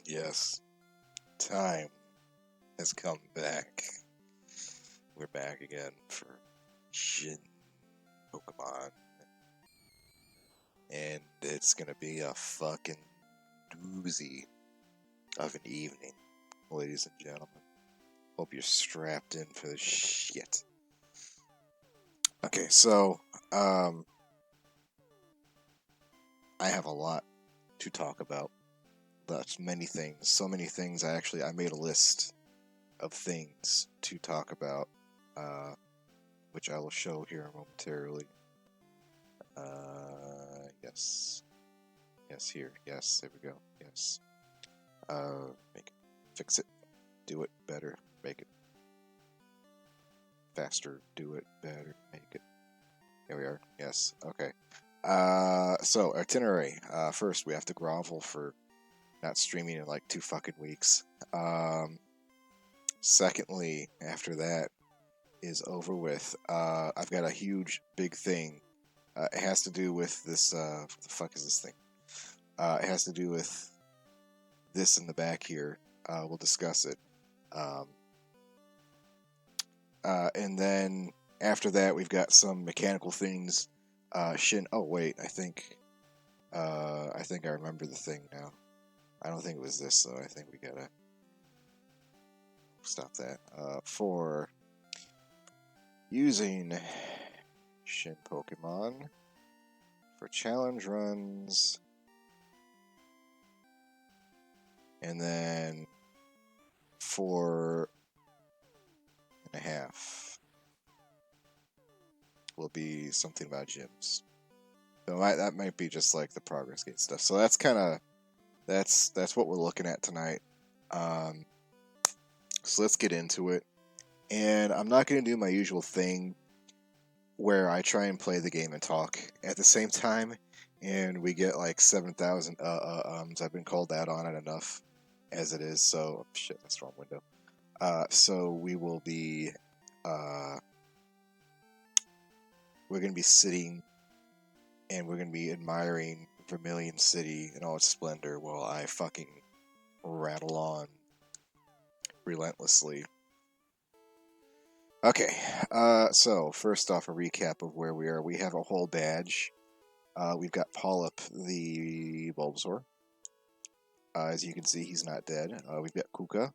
Yes, time has come back. We're back again for Shin Pokemon, and it's gonna be a fucking doozy of an evening, ladies and gentlemen. Hope you're strapped in for the shit. Okay, so I have a lot to talk about. That's many things, so many things. I made a list of things to talk about, which I will show here momentarily. Yes. Yes, here. Yes, there we go. Yes. Make it. Fix it. Do it better. Make it faster. Do it better. Make it. Here we are. Yes. Okay. So, itinerary. First, we have to grovel for not streaming in like 2 fucking weeks. Secondly, after that is over with, I've got a huge, big thing. It has to do with this, what the fuck is this thing? It has to do with this in the back here. We'll discuss it. And then after that, we've got some mechanical things. Shin. Oh wait, I think I remember the thing now. I don't think it was this though. I think we gotta stop that. For using Shin Pokemon for challenge runs, and then 4.5 will be something about gyms. So that might be just like the progress gate stuff. So that's kind of that's what we're looking at tonight. So let's get into it. And I'm not going to do my usual thing where I try and play the game and talk at the same time, and we get like 7,000 I've been called that on it enough as it is. So shit, that's the wrong window. So we will be we're going to be sitting and we're going to be admiring Vermilion City in all its splendor while I fucking rattle on relentlessly. Okay, so first off, a recap of where we are. We have a whole badge. We've got Polyp the Bulbasaur. As you can see, he's not dead. We've got Kuka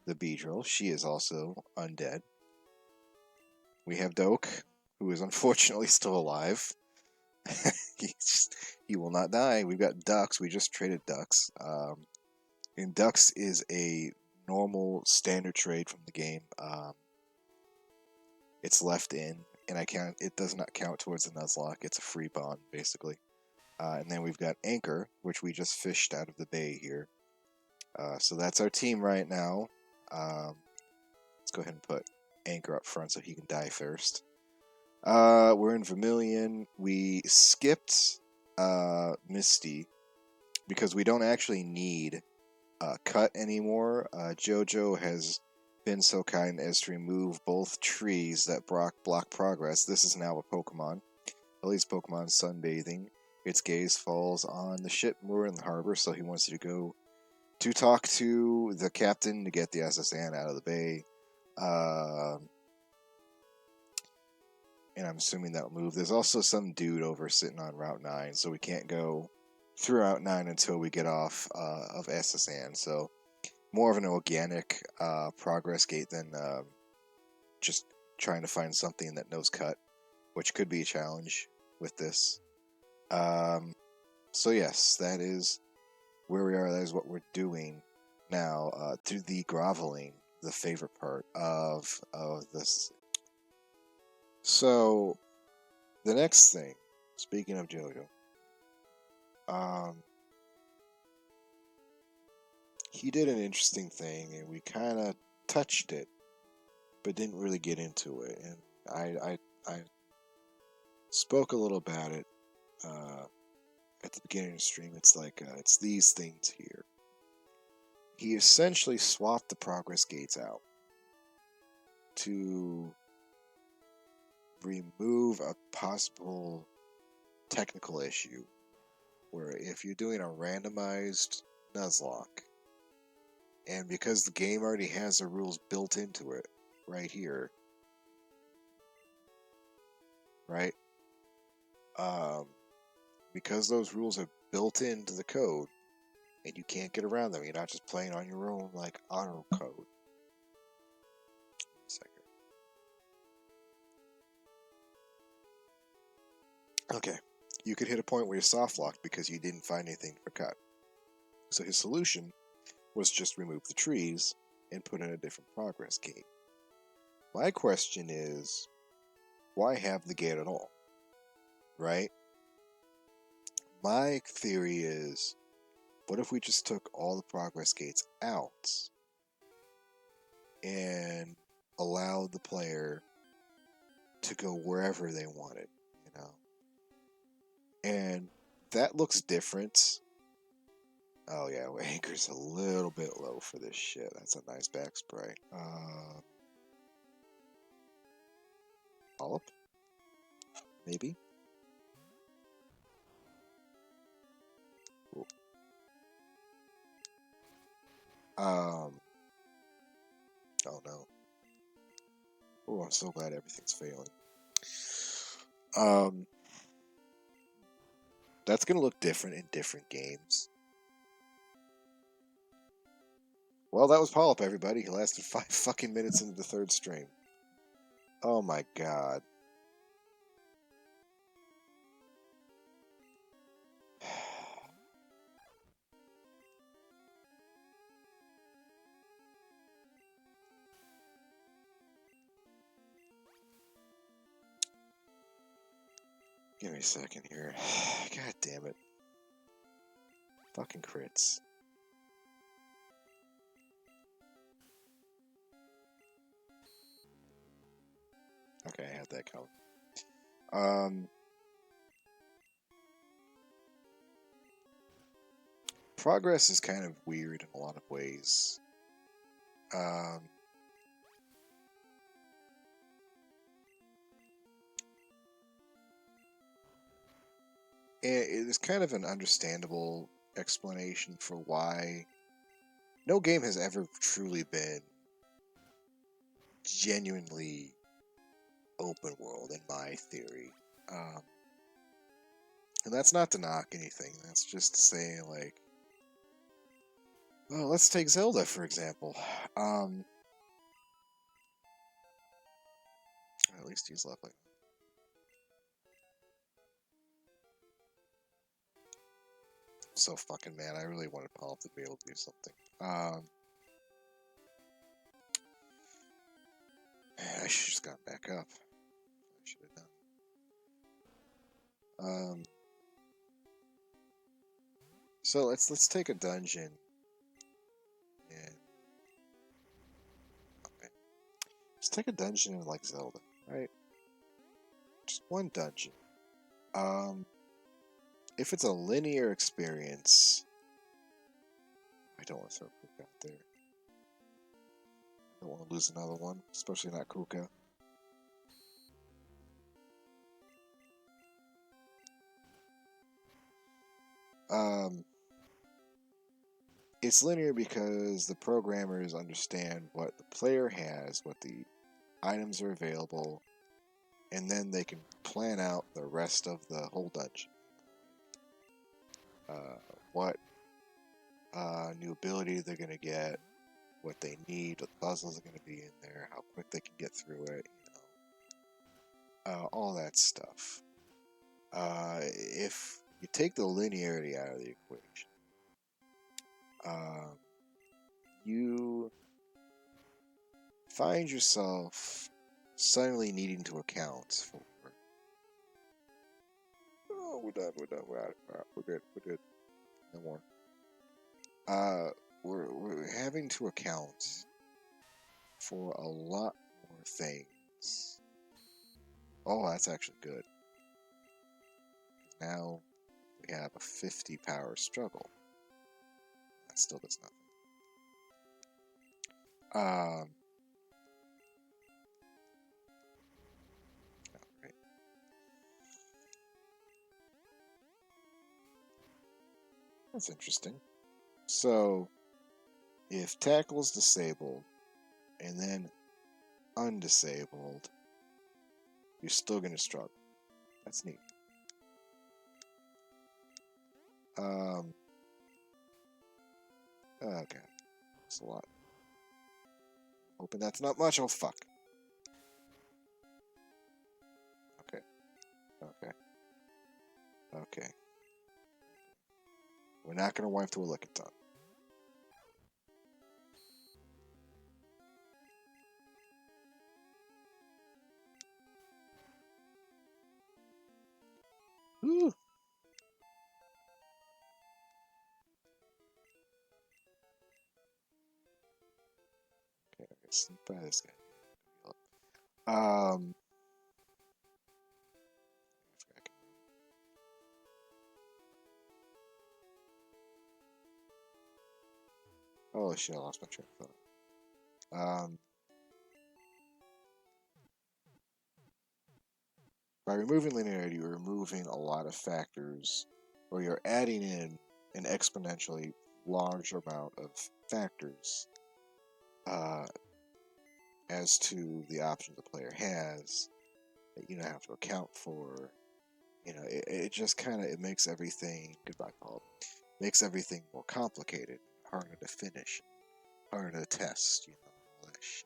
the Beedrill. She is also undead. We have Doke, who is unfortunately still alive. He will not die. We've got Ducks. We just traded Ducks. And Ducks is a normal standard trade from the game. It's left in, and it does not count towards the Nuzlocke. It's a free bond, basically. And then we've got Anchor, which we just fished out of the bay here. So that's our team right now. Let's go ahead and put Anchor up front so he can die first. We're in Vermilion. We skipped Misty because we don't actually need Cut anymore. Jojo has been so kind as to remove both trees that block progress. This is now a Pokemon. Ellie's Pokemon sunbathing. Its gaze falls on the ship moored in the harbor, so he wants you to go to talk to the captain to get the SSN out of the bay. And I'm assuming that'll move. There's also some dude over sitting on Route 9, so we can't go through Route 9 until we get off of SSN. So more of an organic progress gate than just trying to find something that knows Cut, which could be a challenge with this. So yes, that is where we are. That is what we're doing now. To the groveling, the favorite part of this. So the next thing, speaking of JoJo, he did an interesting thing, and we kind of touched it, but didn't really get into it. And I spoke a little about it at the beginning of the stream. It's like it's these things here. He essentially swapped the progress gates out to remove a possible technical issue where if you're doing a randomized Nuzlocke And because the game already has the rules built into it right here, right? Because those rules are built into the code and you can't get around them, you're not just playing on your own like honor code. Second. Okay, you could hit a point where you're soft locked because you didn't find anything for cut. So his solution was just remove the trees and put in a different progress gate. My question is, why have the gate at all? Right? My theory is, what if we just took all the progress gates out and allowed the player to go wherever they wanted, you know? And that looks different. Oh yeah, well, anchor's a little bit low for this shit. That's a nice back spray. Polyp? Maybe? Ooh. Oh no. Oh, I'm so glad everything's failing. That's gonna look different in different games. Well, that was Polyp, everybody. He lasted 5 fucking minutes into the third stream. Oh my god. Give me a second here. God damn it. Fucking crits. Okay, I had that coming. Progress is kind of weird in a lot of ways. It is kind of an understandable explanation for why no game has ever truly been genuinely open world, in my theory. And that's not to knock anything. That's just to say, like, well, let's take Zelda, for example. At least he's left like. So fucking mad. I really wanted Polyp to be able to do something. I should have just gotten back up. I should have done. So let's take a dungeon. And okay. Let's take a dungeon in like Zelda, right? Just one dungeon. If it's a linear experience, I don't want to throw Kuka out there. I don't want to lose another one, especially not Kuka. It's linear because the programmers understand what the player has, what the items are available, and then they can plan out the rest of the whole dungeon. What new ability they're going to get, what they need, what puzzles are going to be in there, how quick they can get through it, all that stuff. If you take the linearity out of the equation, you find yourself suddenly needing to account for. Oh, we're done. We're good. No more. We're having to account for a lot more things. Oh, that's actually good. Now we have a 50 power struggle. That still does nothing. Alright. That's interesting. So if tackle's disabled and then undisabled, you're still going to struggle. That's neat. Okay. That's a lot. Hoping that's not much. Oh, fuck. Okay. Okay. Okay. We're not going to wipe to a lickitung. Woo! Okay, I guess sneak by this guy. Oh shit, I lost my train of thought. By removing linearity, you're removing a lot of factors, or you're adding in an exponentially large amount of factors as to the options the player has that you don't have to account for. You know, it just kind of it makes everything goodbye, Paul. Makes everything more complicated, harder to finish, harder to test. You know, all that shit.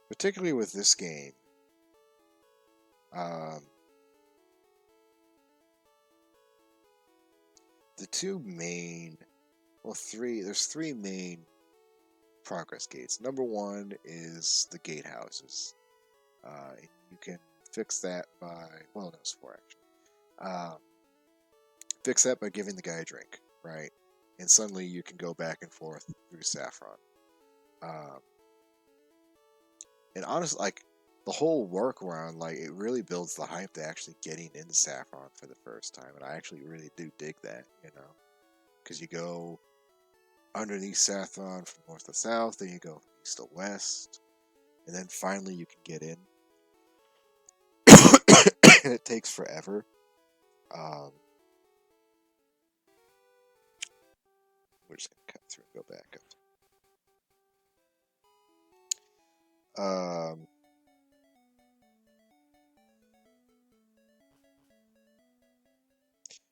Particularly with this game, the two main, well, there's three main progress gates. Number one is the gatehouses. You can fix that by, well, no, it's four actually. Fix that by giving the guy a drink, right? And suddenly you can go back and forth through Saffron. And honestly, like, the whole workaround, like, it really builds the hype to actually getting into Saffron for the first time. And I actually really do dig that, you know? Because you go underneath Saffron from north to south, then you go from east to west, and then finally you can get in. And it takes forever. We're just going to cut through and go back up.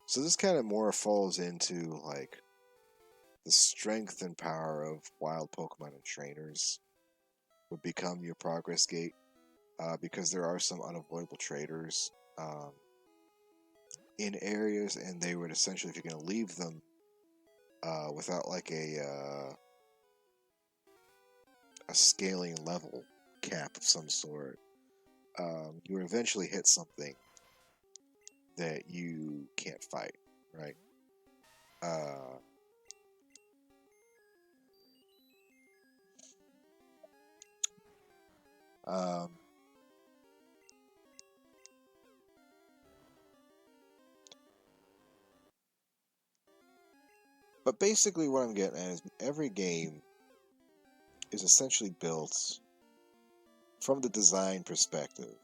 So this kind of more falls into, like, the strength and power of wild Pokemon and trainers would become your progress gate, because there are some unavoidable traders in areas, and they would essentially, if you're going to leave them without like a scaling level cap of some sort, you would eventually hit something that you can't fight, right? But basically what I'm getting at is every game is essentially built from the design perspective.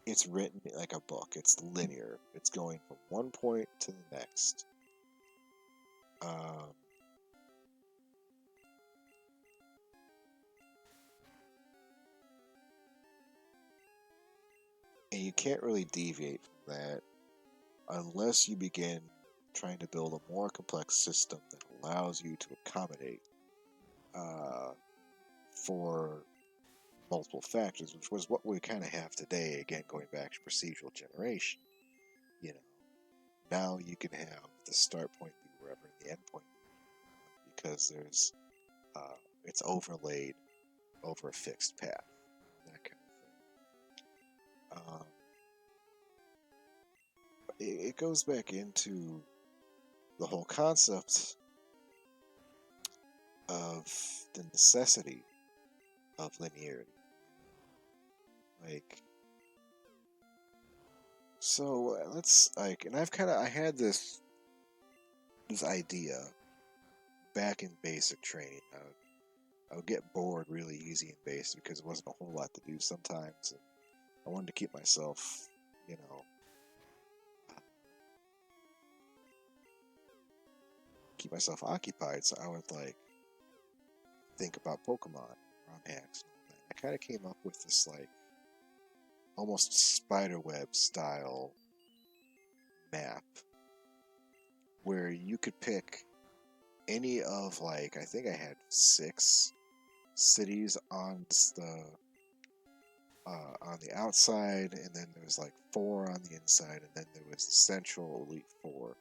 It's written like a book. It's linear. It's going from one point to the next. And you can't really deviate from that unless you begin trying to build a more complex system that allows you to accommodate for multiple factors, which was what we kind of have today. Again, going back to procedural generation, you know, now you can have the start point be wherever the end point be, because there's it's overlaid over a fixed path, that kind of thing. It goes back into the whole concept of the necessity of linearity. Like, so let's like, and I had this idea back in basic training. I would get bored really easy in basic because there wasn't a whole lot to do sometimes, and I wanted to keep myself, you know, keep myself occupied, so I would like think about Pokemon, ROM hacks, and all that. I kind of came up with this like almost spiderweb style map where you could pick any of like I think I had 6 cities on the outside, and then there was like 4 on the inside, and then there was the central Elite Four,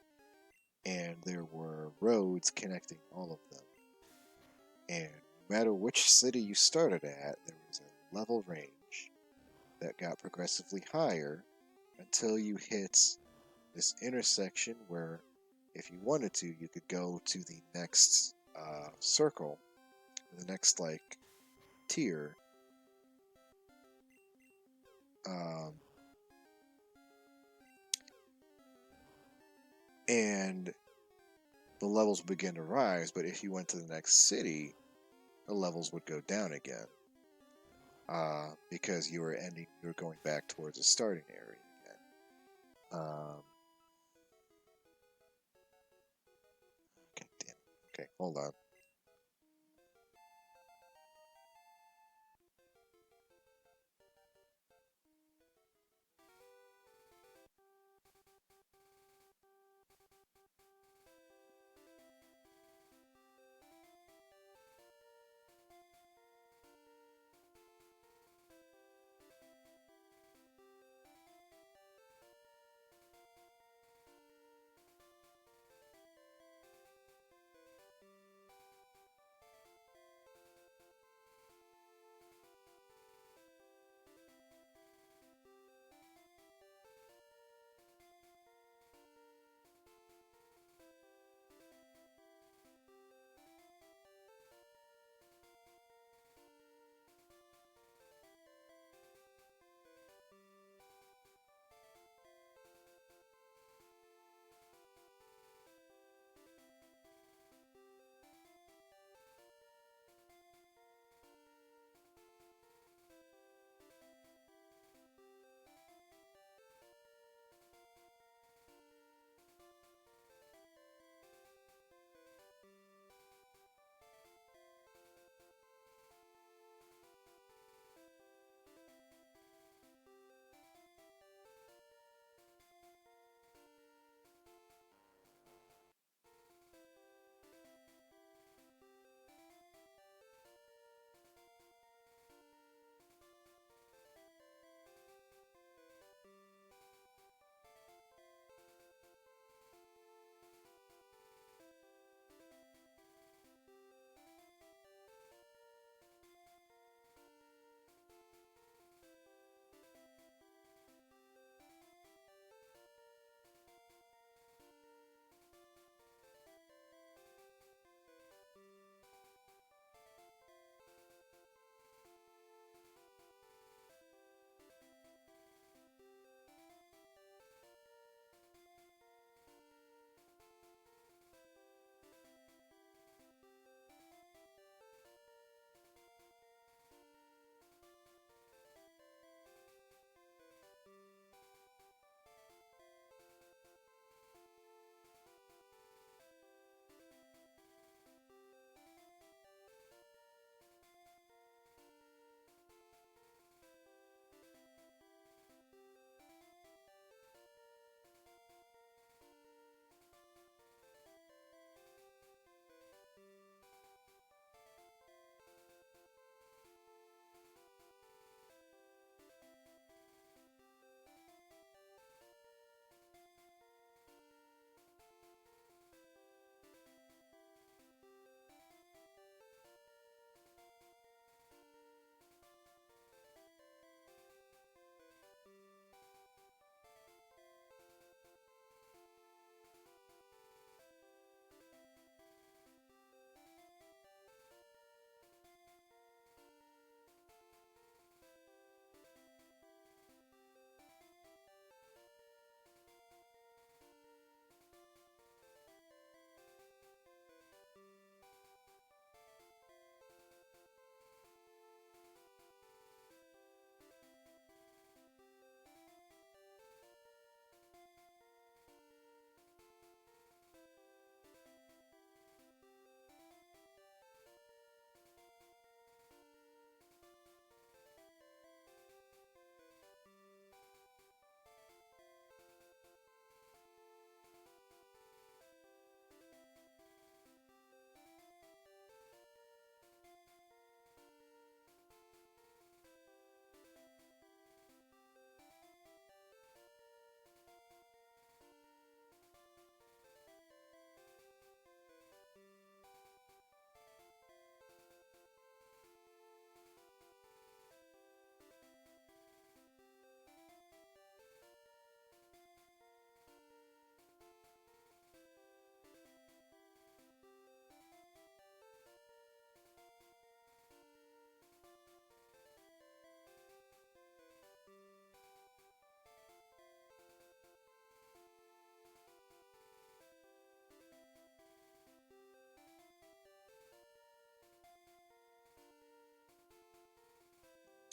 and there were roads connecting all of them. And no matter which city you started at, there was a level range that got progressively higher until you hit this intersection where, if you wanted to, you could go to the next circle, the next like tier, and the levels would begin to rise. But if you went to the next city, the levels would go down again, because you were going back towards the starting area again. Okay, damn. Okay, hold on.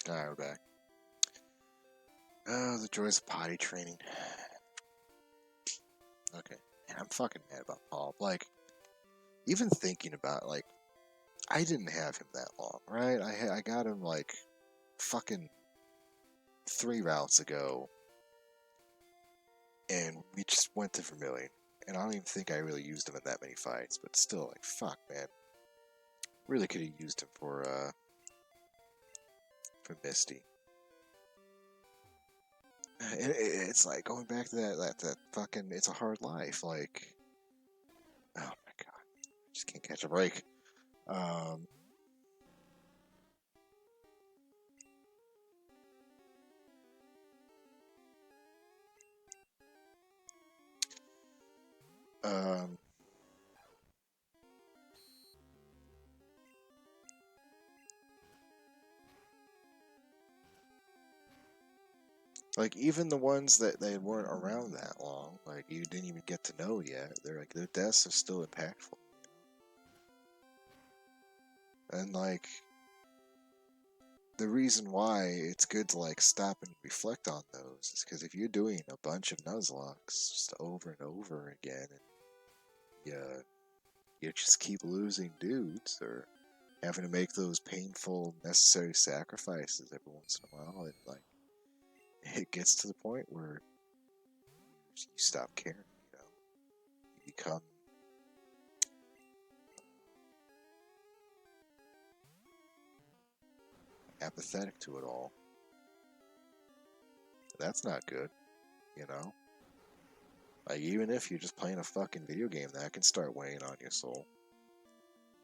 Alright, we're back. Oh, the joys of potty training. Okay. And I'm fucking mad about Paul. Like, even thinking about, like, I didn't have him that long, right? I got him, like, fucking 3 routes ago. And we just went to Vermilion. And I don't even think I really used him in that many fights. But still, like, fuck, man. Really could have used him for Misty. It's like going back to that fucking It's a Hard Life. Like, oh my god, I just can't catch a break. Um, um, like even the ones that they weren't around that long, like you didn't even get to know yet, they're like their deaths are still impactful. And like the reason why it's good to like stop and reflect on those is because if you're doing a bunch of Nuzlockes just over and over again, and you just keep losing dudes or having to make those painful necessary sacrifices every once in a while, it gets to the point where you stop caring. You become apathetic to it all. That's not good, you know? Like, even if you're just playing a fucking video game, that can start weighing on your soul.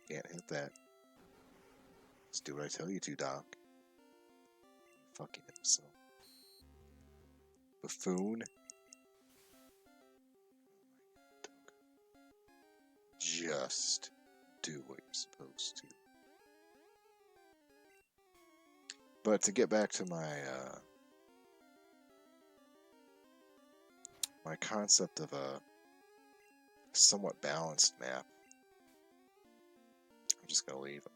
Can't hit that. Just do what I tell you to, Doc. Fucking imbecile. Buffoon. Just do what you're supposed to. But to get back to my concept of a somewhat balanced map, I'm just gonna leave.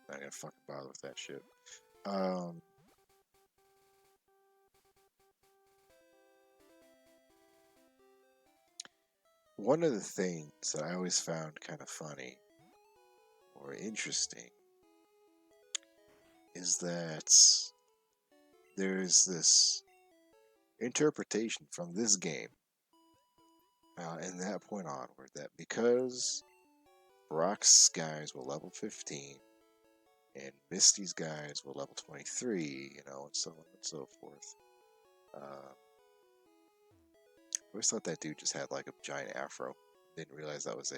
Not gonna fucking bother with that shit. One of the things that I always found kind of funny or interesting is that there's this interpretation from this game and that point onward that because Brock's guys were level 15 and Misty's guys were level 23, and so on and so forth. I always thought that dude just had like a giant afro. Didn't realize that was a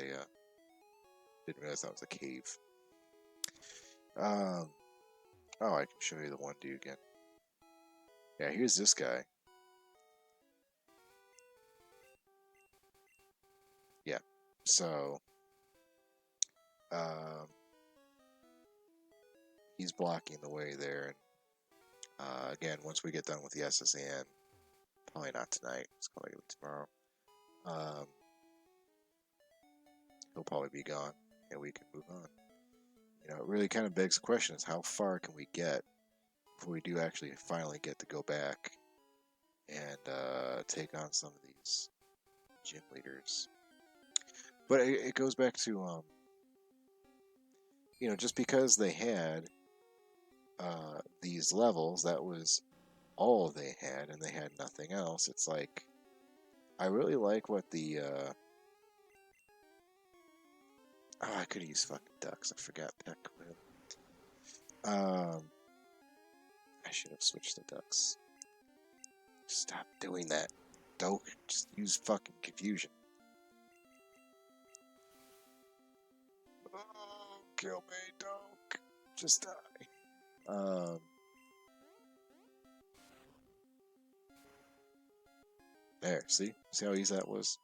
cave. Oh, I can show you the one dude again. Yeah, here's this guy. Yeah, so he's blocking the way there. And again, once we get done with the SSN, probably not tonight. It's probably tomorrow. He'll probably be gone, and we can move on. It really kind of begs the question: is how far can we get before we do actually finally get to go back and take on some of these gym leaders? But it goes back to just because they had these levels, that was all they had, and they had nothing else. It's like I really like what the I could have used fucking ducks. I forgot that. I should have switched to ducks. Stop doing that, Doke. Just use fucking confusion. Oh, kill me, Doke. Just die. There, see how easy that was?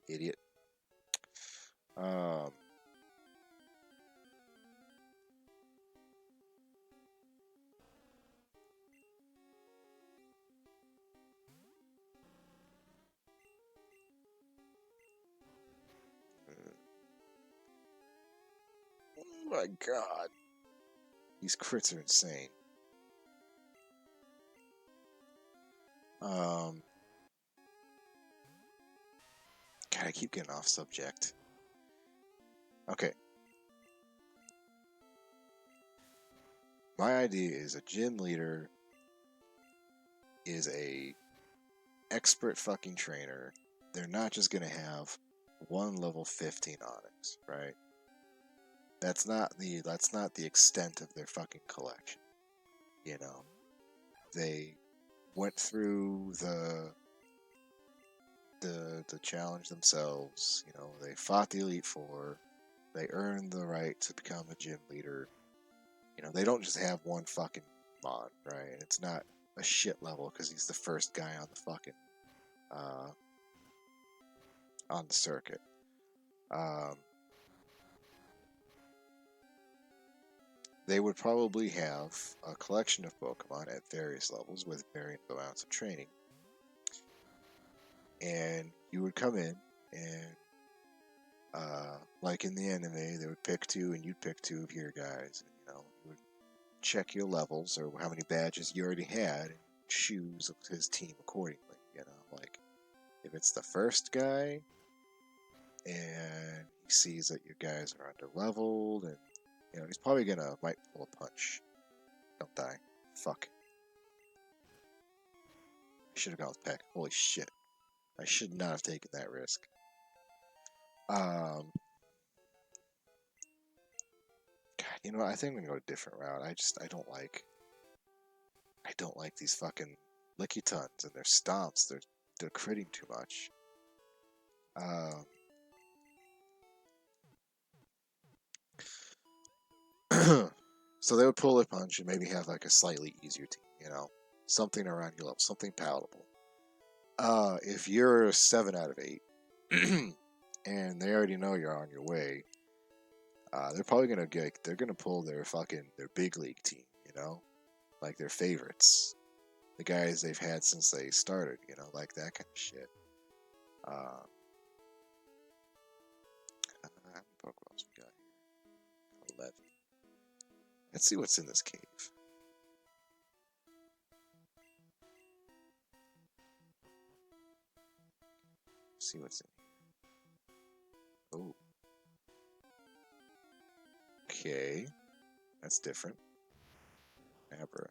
Idiot. my god. These crits are insane. God, I keep getting off subject. Okay. My idea is a gym leader is a expert fucking trainer. They're not just gonna have one level 15 Onyx, right? That's not the extent of their fucking collection. You know, they went through the challenge themselves. You know, they fought the Elite Four. They earned the right to become a gym leader. You know, they don't just have one fucking mod, right? And it's not a shit level because he's the first guy on the fucking on the circuit. They would probably have a collection of Pokemon at various levels with varying amounts of training. And you would come in and, like in the anime, they would pick two and you'd pick two of your guys. And, you know, you would check your levels or how many badges you already had and choose his team accordingly. You know, like if it's the first guy and he sees that your guys are under leveled and, you know, he's probably might pull a punch. Don't die. Fuck. I should have gone with Peck. Holy shit. I should not have taken that risk. God, you know what? I think I'm gonna go a different route. I don't like these fucking licky tons and their stomps. They're critting too much. So they would pull a punch and maybe have like a slightly easier team, you know, something around your level, something palatable. If you're a 7 out of 8, and they already know you're on your way, they're probably they're gonna pull their big league team, you know, like their favorites, the guys they've had since they started, you know, like that kind of shit. How many Pokeballs we got here? 11. Let's see what's in this cave. See what's in here. Oh. Okay. That's different. Abra.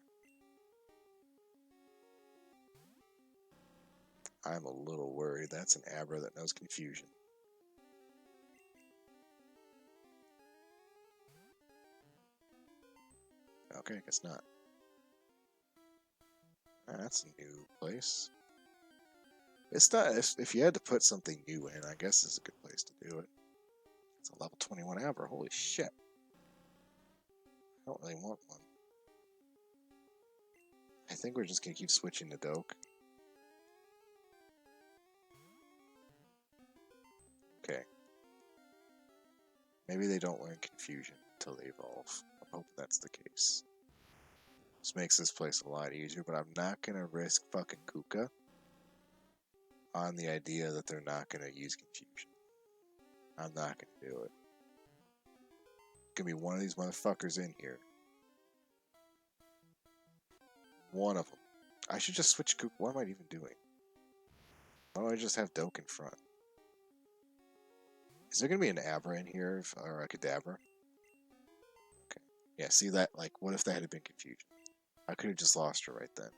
I'm a little worried. That's an Abra that knows confusion. Okay, I guess not. That's a new place. It's not. If you had to put something new in, I guess it's a good place to do it. It's a level 21 Abra. Holy shit. I don't really want one. I think we're just going to keep switching to Doke. Okay. Maybe they don't learn confusion until they evolve. I'm hoping that's the case. This makes this place a lot easier, but I'm not going to risk fucking Kuka on the idea that they're not going to use confusion. I'm not going to do it. It's going to be one of these motherfuckers in here. One of them. I should just switch Kuka. What am I even doing? Why don't I just have Doke in front? Is there going to be an Abra in here, or a Kadabra? Okay. Yeah, see that? Like, what if that had been confusion? I could have just lost her right then.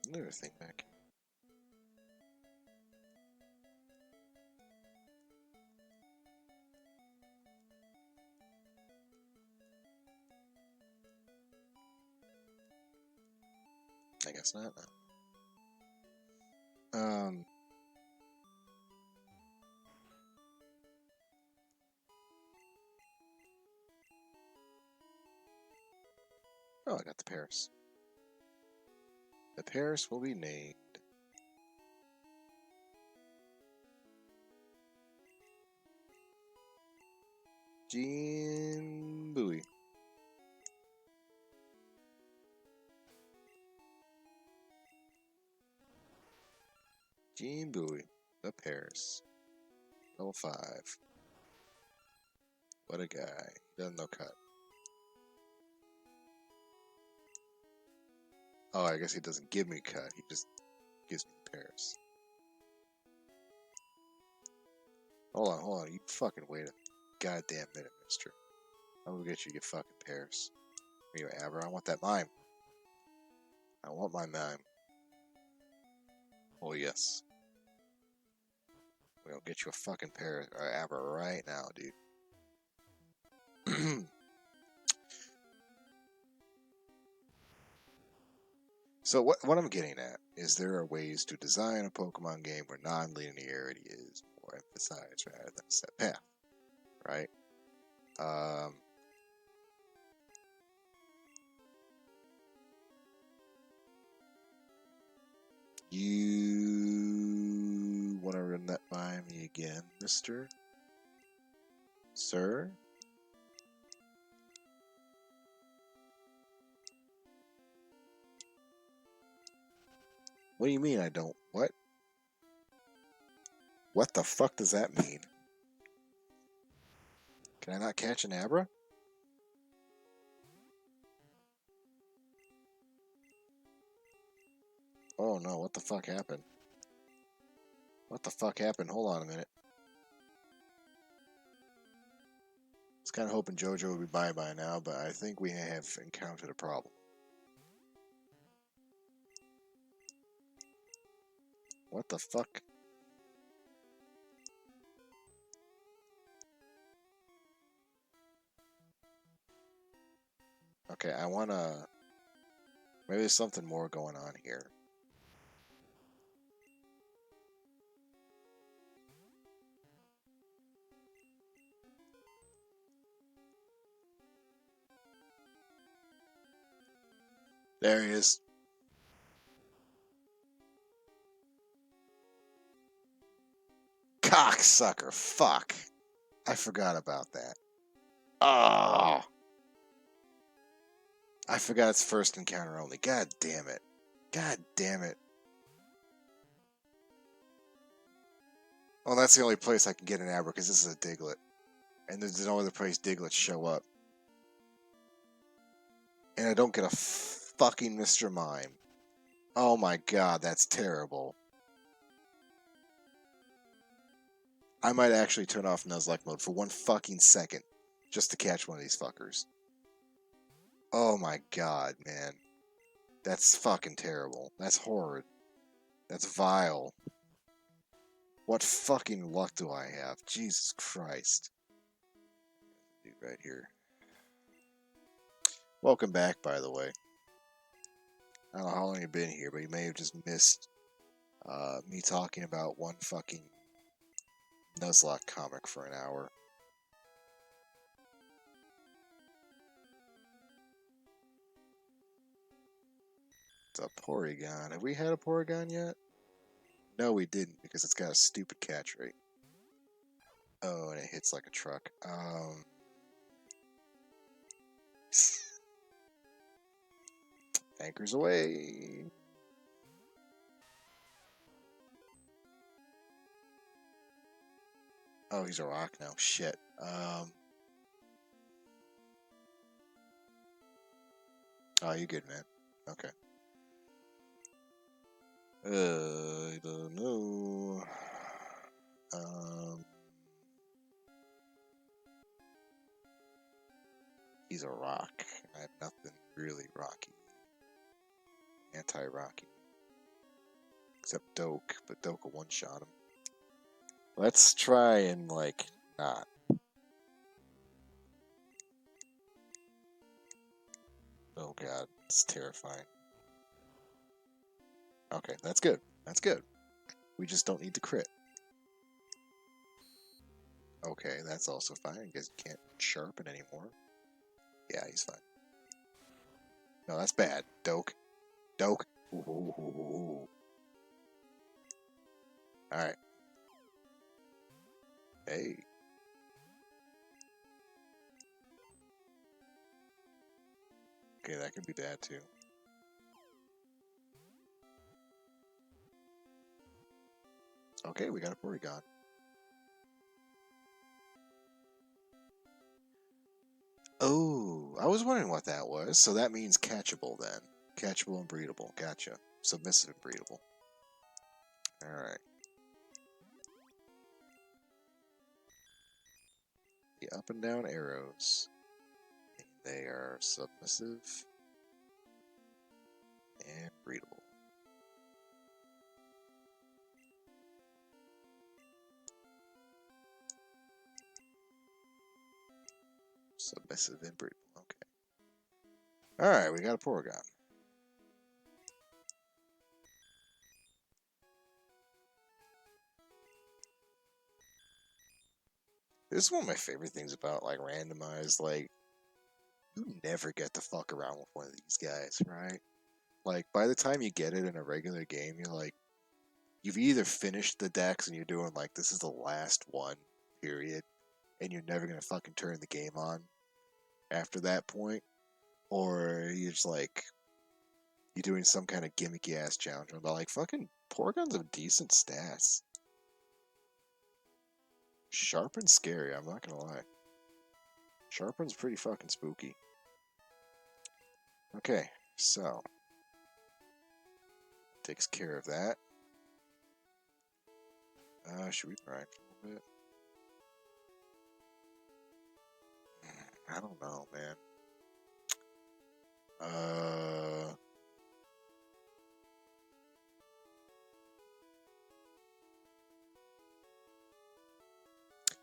Another thing back. I guess not. Oh, I got the Paris. The Paris will be named. Gene Bowie. Gene Bowie. The Paris. Level 5. What a guy. Doesn't know cut. Oh, I guess he doesn't give me cut. He just gives me Paris. Hold on. You fucking wait a goddamn minute, mister. I'm gonna get you fucking Paris. Here you Abra. I want that mime. I want my mime. Oh, yes. We'll get you a fucking Paris or Abra right now, dude. So what I'm getting at is there are ways to design a Pokemon game where non-linearity is more emphasized rather than a set path, right? You want to run that by me again, mister? Sir? What do you mean I don't? What? What the fuck does that mean? Can I not catch an Abra? Oh no, what the fuck happened? What the fuck happened? Hold on a minute. I was kind of hoping JoJo would be by now, but I think we have encountered a problem. What the fuck? Okay, I wanna... Maybe there's something more going on here. There he is. Cocksucker, fuck. I forgot about that. Oh! I forgot it's first encounter only. God damn it. God damn it. Well, that's the only place I can get an Abra, because this is a Diglett. And there's no other place Diglets show up. And I don't get a fucking Mr. Mime. Oh my god, that's terrible. I might actually turn off Nuzlocke mode for 1 fucking second, just to catch one of these fuckers. Oh my god, man. That's fucking terrible. That's horrid. That's vile. What fucking luck do I have? Jesus Christ. Dude, right here. Welcome back, by the way. I don't know how long you've been here, but you may have just missed me talking about one fucking Nuzlocke comic for an hour. It's a Porygon. Have we had a Porygon yet? No, we didn't, because it's got a stupid catch rate. Oh, and it hits like a truck. Anchors away. Oh, he's a rock now. Shit. Oh, you good, man. Okay. I don't know. He's a rock. I have nothing really rocky. Anti-rocky. Except Doke, but Doke will one-shot him. Let's try and, like, not. Oh god, it's terrifying. Okay, that's good. That's good. We just don't need to crit. Okay, that's also fine. I guess you can't sharpen anymore. Yeah, he's fine. No, that's bad. Doke. Doke. Ooh. Alright. Hey. Okay, that could be bad too. Okay, we got a Porygon. Oh, I was wondering what that was. So that means catchable then. Catchable and breedable. Gotcha. Submissive and breedable. Alright. The up and down arrows. They are submissive and breedable. Submissive and breedable. Okay. Alright, we got a Porygon. This is one of my favorite things about like randomized. Like, you never get to fuck around with one of these guys, right? Like, by the time you get it in a regular game, you're like, you've either finished the decks and you're doing like, this is the last one, period, and you're never gonna fucking turn the game on after that point, or you're just like, you're doing some kind of gimmicky ass challenge. But like, fucking Porygons have decent stats. Sharp and scary, I'm not gonna lie. Sharpen's pretty fucking spooky. Okay, so takes care of that. Should we grind a little bit? I don't know, man.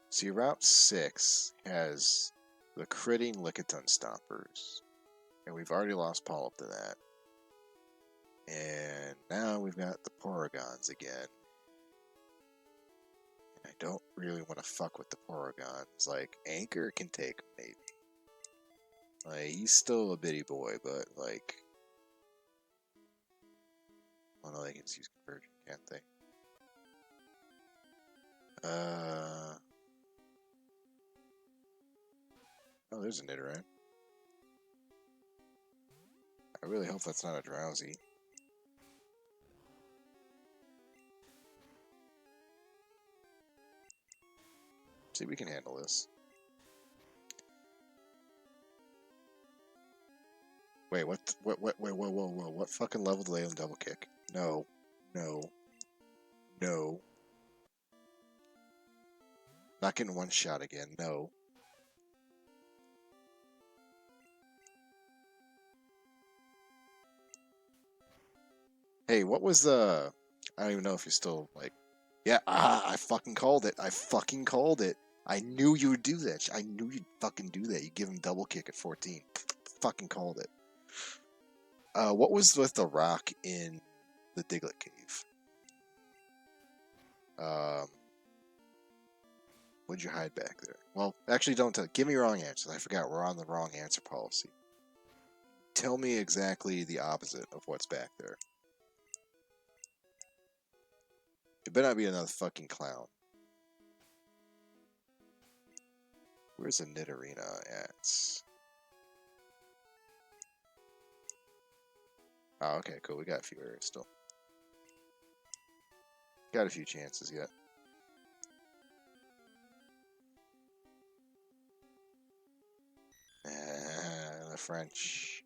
See, Route 6 has the critting Lickitung Stompers. And we've already lost Polyp to that. And now we've got the Porygons again. And I don't really want to fuck with the Porygons. Like, Anchor can take him, maybe. Like, he's still a bitty boy, but, like... Oh no, they can just use Conversion, can't they? Oh, there's a Nidoran. I really hope that's not a Drowsy. See, we can handle this. Wait, wait, whoa. What fucking level do they on double kick? No. No. No. Not getting one shot again, no. Hey, what was the... I don't even know if you're still, like... Yeah, I fucking called it. I fucking called it. I knew you would do that. I knew you'd fucking do that. You give him double kick at 14. Fucking called it. What was with the rock in the Diglett Cave? What'd you hide back there? Well, actually, don't tell. Give me wrong answers. I forgot. We're on the wrong answer policy. Tell me exactly the opposite of what's back there. It better not be another fucking clown. Where's the Nidorina at? Oh, okay, cool. We got a few areas still. Got a few chances yet. The French.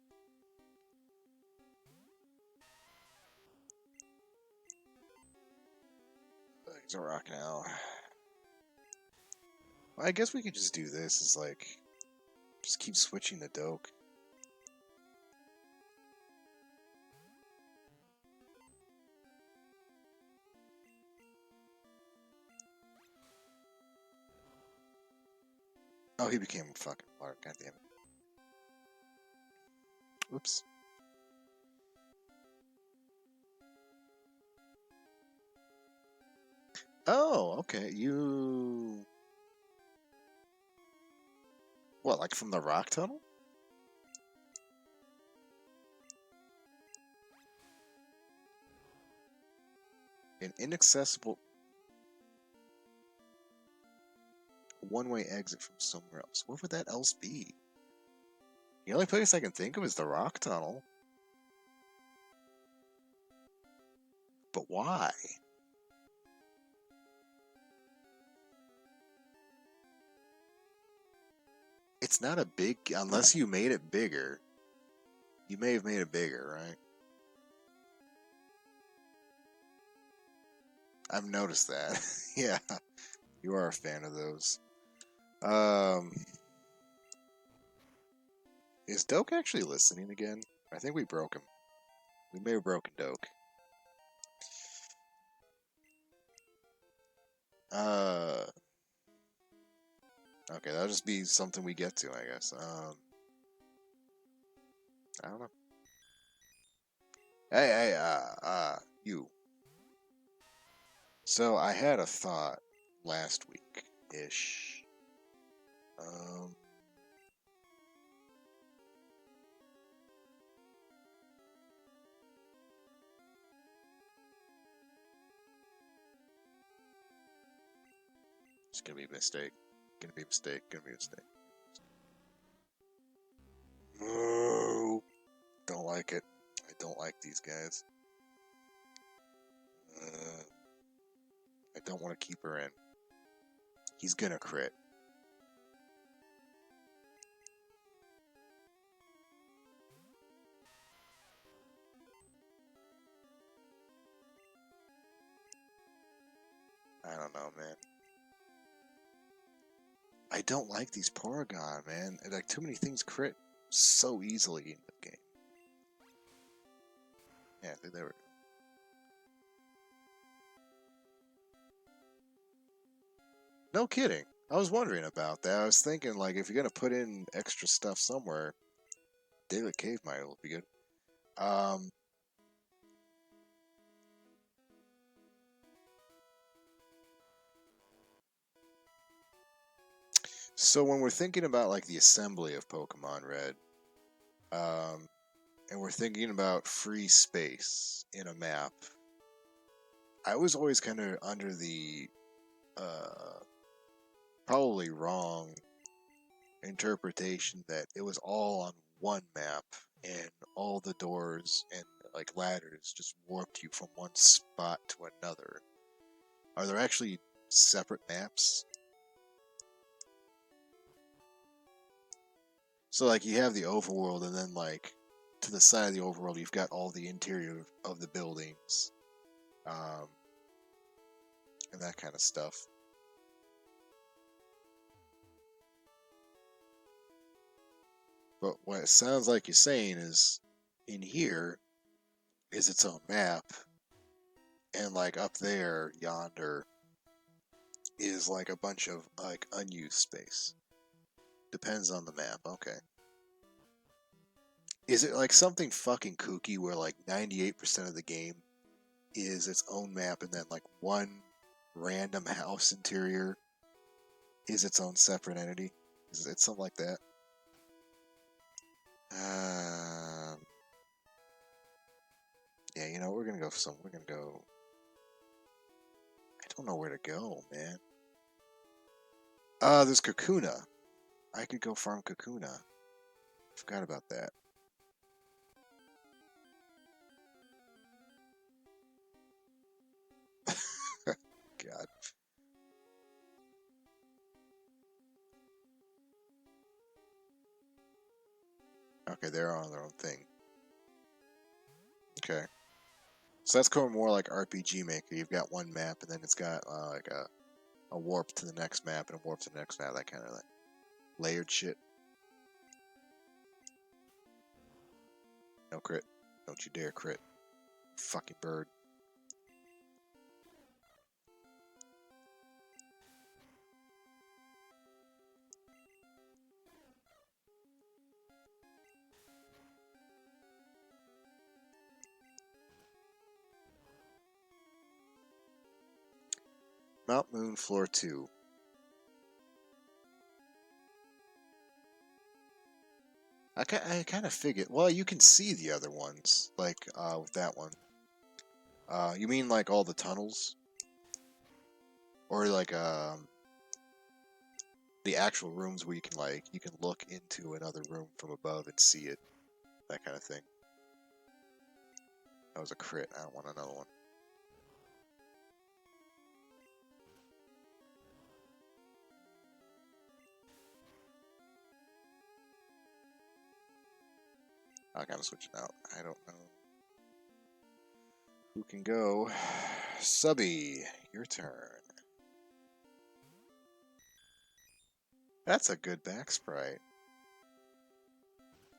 He's a rock now. Well, I guess we could just do this. It's like, just keep switching the Doke. Oh, he became a fucking water. God damn it. Oops. Oh, okay. You... What, like from the rock tunnel? An inaccessible one-way exit from somewhere else. Where would that else be? The only place I can think of is the rock tunnel. But why? It's not a big... Unless you made it bigger. You may have made it bigger, right? I've noticed that. Yeah. You are a fan of those. Is Doke actually listening again? I think we broke him. We may have broken Doke. Okay, that'll just be something we get to, I guess. I don't know. Hey, you. So I had a thought last week-ish. It's gonna be a mistake. Gonna be a mistake. Gonna be a mistake. No, don't like it. I don't like these guys. I don't want to keep her in. He's gonna crit. I don't know, man. I don't like these Porygon, man. Like, too many things crit so easily in the game. Yeah, I think they were... No kidding. I was wondering about that. I was thinking, like, if you're gonna put in extra stuff somewhere, Daily Cave Mine will be good. So when we're thinking about, like, the assembly of Pokemon Red, and we're thinking about free space in a map, I was always kind of under the, probably wrong interpretation that it was all on one map and all the doors and like ladders just warped you from one spot to another. Are there actually separate maps? So like you have the overworld and then like to the side of the overworld you've got all the interior of the buildings, and that kind of stuff. But what it sounds like you're saying is in here is its own map, and like up there, yonder, is like a bunch of like unused space. Depends on the map, okay. Is it like something fucking kooky where like 98% of the game is its own map and then like one random house interior is its own separate entity? Is it something like that? Yeah, you know, we're gonna go for some. We're gonna go. I don't know where to go, man. There's Kakuna. I could go farm Kakuna. Forgot about that. God. Okay, they're on their own thing. Okay. So that's going more like RPG Maker. You've got one map, and then it's got like a warp to the next map and a warp to the next map. That kind of like layered shit. No crit. Don't you dare crit. Fucking bird. Mount Moon, floor 2. I kind of figured. Well, you can see the other ones, like with that one. You mean like all the tunnels, or like the actual rooms where you can look into another room from above and see it, that kind of thing. That was a crit. I don't want another one. I gotta switch it out. I don't know who can go. Subby, your turn. That's a good back sprite.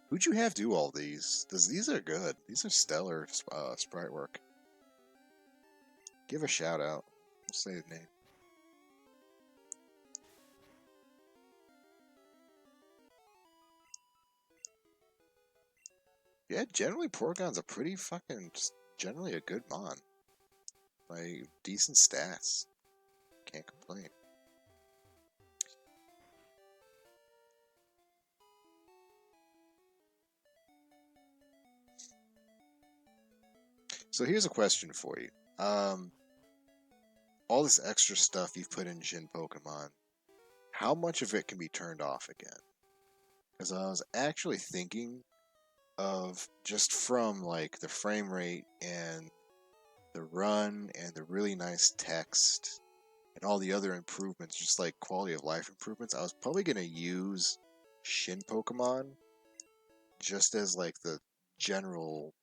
Who'd you have do all these? These are good. These are stellar sprite work. Give a shout out. We'll say the name. Yeah, generally Porygon's a pretty fucking, generally a good mon. Like, decent stats. Can't complain. So here's a question for you. All this extra stuff you've put in Shin Pokemon, how much of it can be turned off again? Because I was actually thinking of just from like the frame rate and the run and the really nice text and all the other improvements, just like quality of life improvements, I was probably going to use Shin Pokemon just as like the general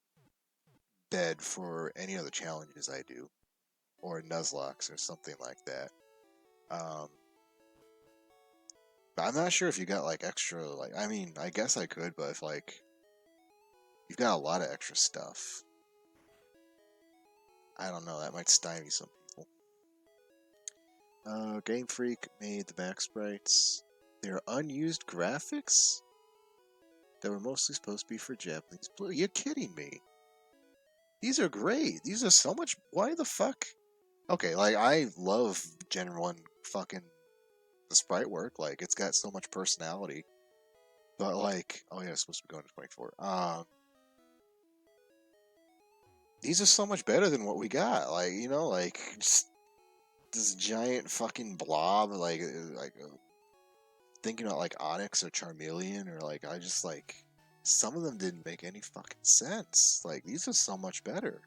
bed for any other challenges I do, or Nuzlocke or something like that. But I'm not sure if you got like extra, like, I mean, I guess I could, but if like you've got a lot of extra stuff, I don't know, that might stymie some people. Game Freak made the back sprites. They're unused graphics that were mostly supposed to be for Japanese Blue. You're kidding me. These are great. These are so much. Why the fuck? Okay, like, I love Gen 1 fucking the sprite work. Like, it's got so much personality. But, like, oh yeah, it's supposed to be going to 24. These are so much better than what we got. Like, you know, like, just this giant fucking blob, like thinking about like Onyx or Charmeleon, or like, I just like, some of them didn't make any fucking sense. Like, these are so much better.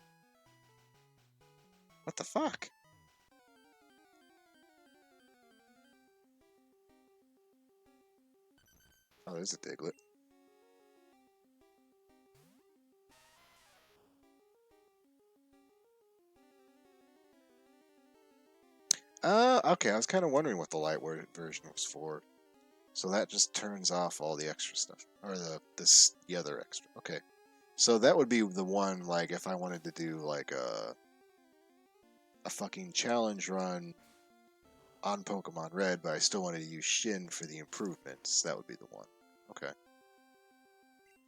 What the fuck? Oh, there's a Diglett. Okay, I was kind of wondering what the light version was for. So that just turns off all the extra stuff, or the other extra. Okay, so that would be the one, like, if I wanted to do like a fucking challenge run on Pokemon Red, but I still wanted to use Shin for the improvements, that would be the one. Okay,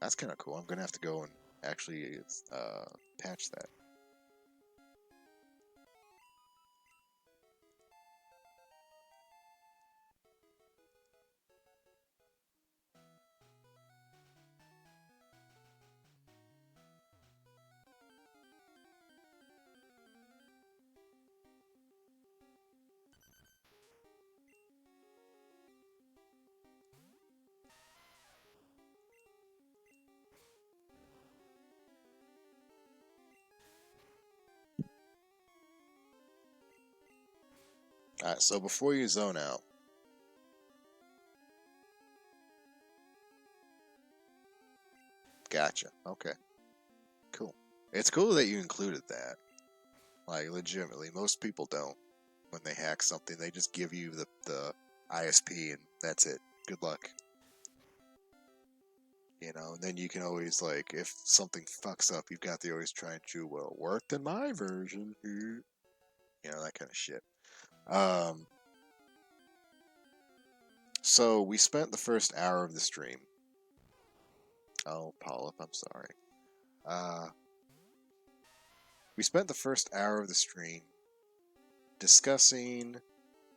that's kind of cool. I'm gonna have to go and actually patch that. Alright, so before you zone out, gotcha. Okay, cool. It's cool that you included that. Like, legitimately, most people don't. When they hack something, they just give you the ISP and that's it. Good luck. You know, and then you can always, like, if something fucks up, you've got the always trying to, well, it worked in my version. You know, that kind of shit. So we spent the first hour of the stream. Oh, Polyp, I'm sorry. We spent the first hour of the stream discussing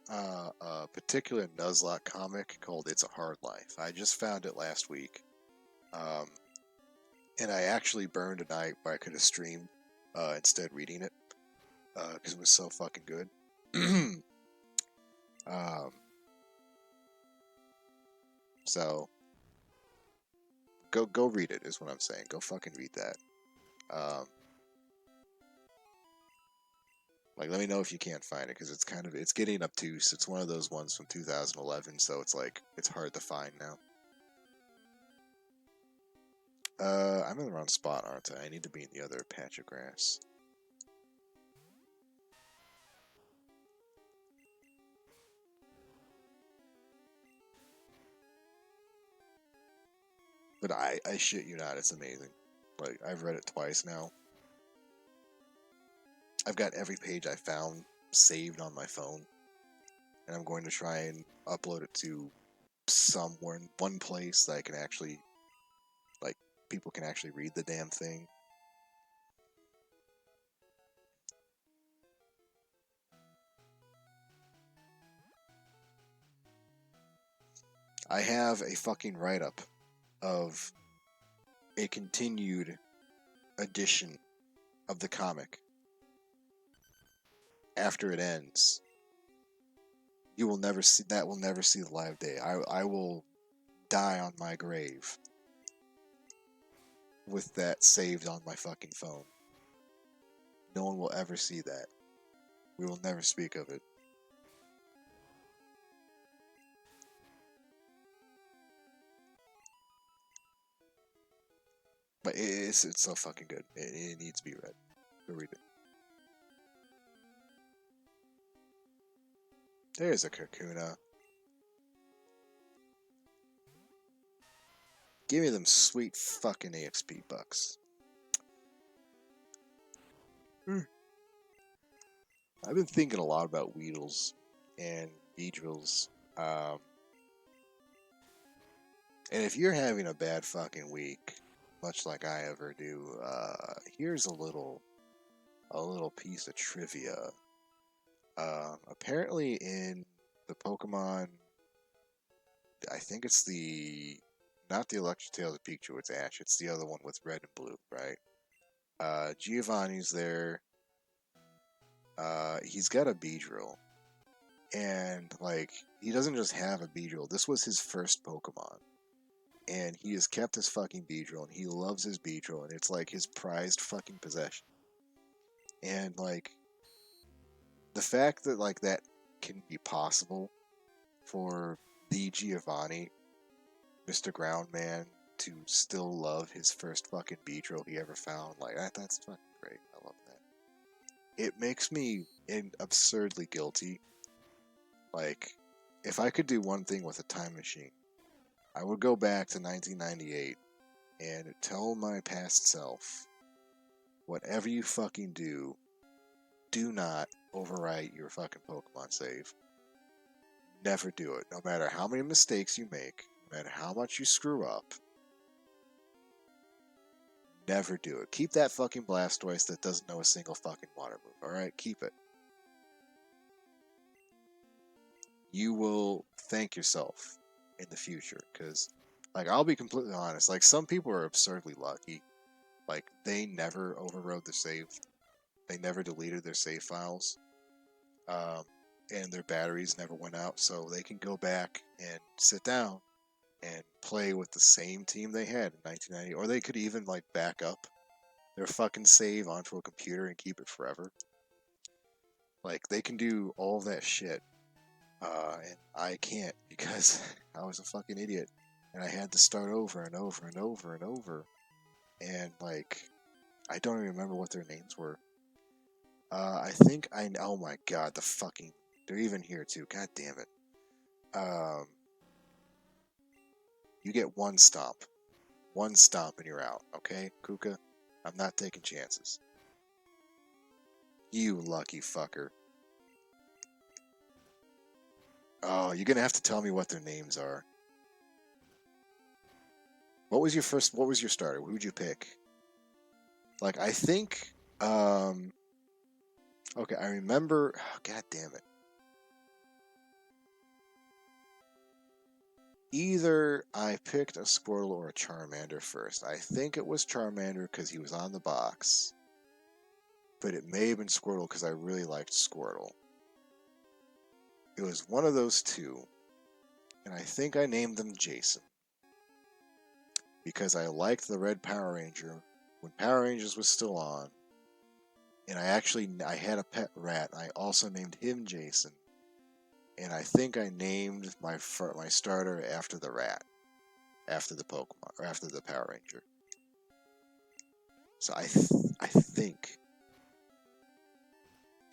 a particular Nuzlocke comic called It's a Hard Life. I just found it last week. And I actually burned a night where I could have streamed instead reading it because it was so fucking good. So go read it is what I'm saying. Go fucking read that. Like, let me know if you can't find it, because it's getting obtuse. It's one of those ones from 2011, so it's like, it's hard to find now. I'm in the wrong spot, aren't I? I need to be in the other patch of grass. But I shit you not, it's amazing. Like, I've read it twice now. I've got every page I found saved on my phone. And I'm going to try and upload it to somewhere in one place that I can actually, like, people can actually read the damn thing. I have a fucking write-up of a continued edition of the comic. After it ends, you will never see that. Will never see the live day. I will die on my grave with that saved on my fucking phone. No one will ever see that. We will never speak of it. But it's so fucking good. It needs to be read. Go read it. There's a Kakuna. Give me them sweet fucking EXP bucks. I've been thinking a lot about Weedles and Beedrills. And if you're having a bad fucking week, much like I ever do, here's a little piece of trivia. Apparently in the Pokemon, I think it's not the Electric Tail of Pikachu, it's Ash. It's the other one with red and blue, right? Giovanni's there. He's got a Beedrill. And, like, he doesn't just have a Beedrill. This was his first Pokemon. And he has kept his fucking Beedrill, and he loves his Beedrill, and it's, like, his prized fucking possession. And, like, the fact that, like, that can be possible for the Giovanni, Mr. Groundman, to still love his first fucking Beedrill he ever found, like, that's fucking great. I love that. It makes me absurdly guilty. Like, if I could do one thing with a time machine, I would go back to 1998 and tell my past self, whatever you fucking do not overwrite your fucking Pokemon save. Never do it. No matter how many mistakes you make, no matter how much you screw up, never do it. Keep that fucking Blastoise that doesn't know a single fucking water move, alright? Keep it. You will thank yourself in the future, because, like, I'll be completely honest, like, some people are absurdly lucky. Like, they never overrode their save. They never deleted their save files. And their batteries never went out, so they can go back and sit down and play with the same team they had in 1990, or they could even, like, back up their fucking save onto a computer and keep it forever. Like, they can do all of that shit. And I can't, because I was a fucking idiot. And I had to start over and over and over and over. And, like, I don't even remember what their names were. I think oh my god, they're even here too, god damn it. You get one stomp and you're out, okay, Kuka? I'm not taking chances. You lucky fucker. Oh, you're gonna have to tell me what their names are. What was your starter? Who would you pick? Like, I think, okay, I remember, oh, god damn it. Either I picked a Squirtle or a Charmander first. I think it was Charmander because he was on the box. But it may have been Squirtle because I really liked Squirtle. It was one of those two. and I think I named them Jason because I liked the Red Power Ranger when Power Rangers was still on, and I had a pet rat. And I also named him Jason, and I think I named my starter after the rat, after the Pokemon or after the Power Ranger. So I think,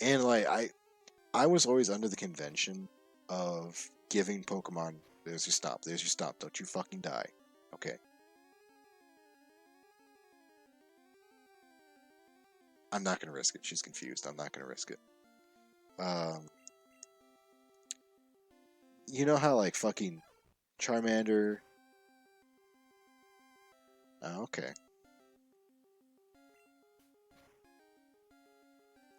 and like I was always under the convention of giving Pokemon. There's your stop. There's your stop. Don't you fucking die. Okay. I'm not gonna risk it. She's confused. I'm not gonna risk it. Um, you know how like fucking Charmander. Oh, okay.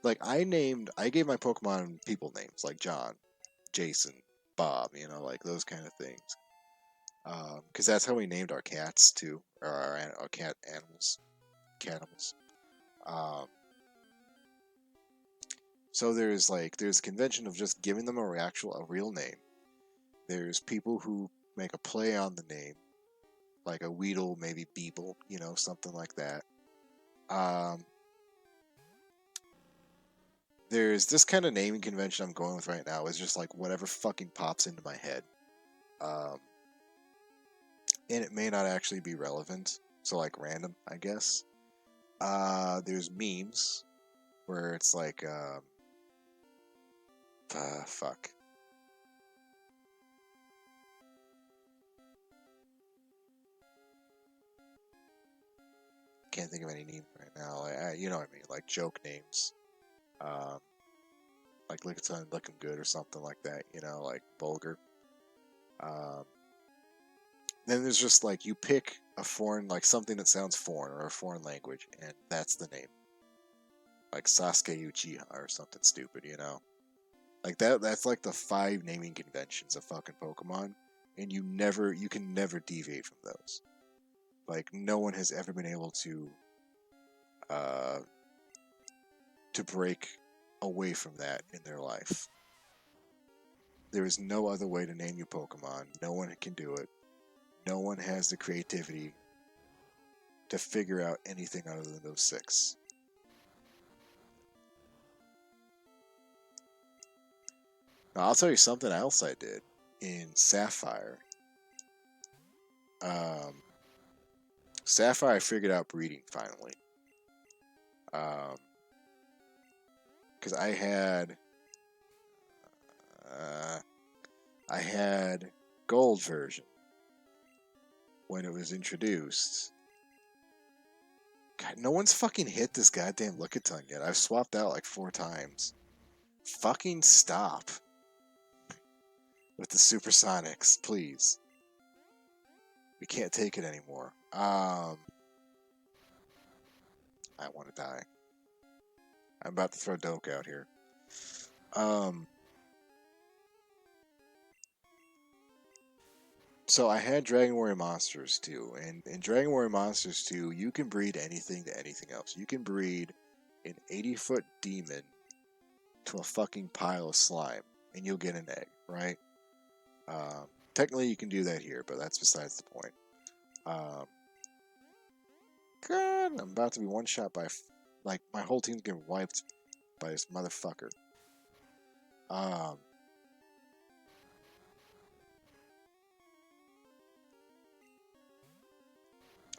Like I gave my Pokemon people names like John, Jason, Bob. You know, like those kind of things. Because that's how we named our cats too, or our cat animals, catimals. Um, so there's a convention of just giving them a real name. There's people who make a play on the name, like a Weedle, maybe Beeble, you know, something like that. Um, there's this kind of naming convention I'm going with right now is just like whatever fucking pops into my head. Um, and it may not actually be relevant, so like random, I guess. There's memes where it's like, fuck. Can't think of any name right now. You know what I mean, like joke names. Um, like Lickitung looking good or something like that. You know, like vulgar. Um, then there's just like you pick a foreign, like something that sounds foreign or a foreign language, and that's the name. Like Sasuke Uchiha or something stupid, you know. Like that's like the 5 naming conventions of fucking Pokemon, and you can never deviate from those. Like no one has ever been able uh to break away from that in their life. There is no other way to name your Pokemon. No one can do it. No one has the creativity to figure out anything other than those 6. Now, I'll tell you something else I did in Sapphire. Um, Sapphire, I figured out breeding finally. Because uh, I had gold version when it was introduced. God, no one's fucking hit this goddamn Lickitung yet. I've swapped out like 4 times. Fucking stop with the supersonics, please. We can't take it anymore. I want to die. I'm about to throw Doke out here. So I had Dragon Warrior Monsters too, and in Dragon Warrior Monsters 2, you can breed anything to anything else. You can breed an 80-foot demon to a fucking pile of slime, and you'll get an egg, right? Technically, you can do that here, but that's besides the point. God, I'm about to be one shot by, like, my whole team's getting wiped by this motherfucker.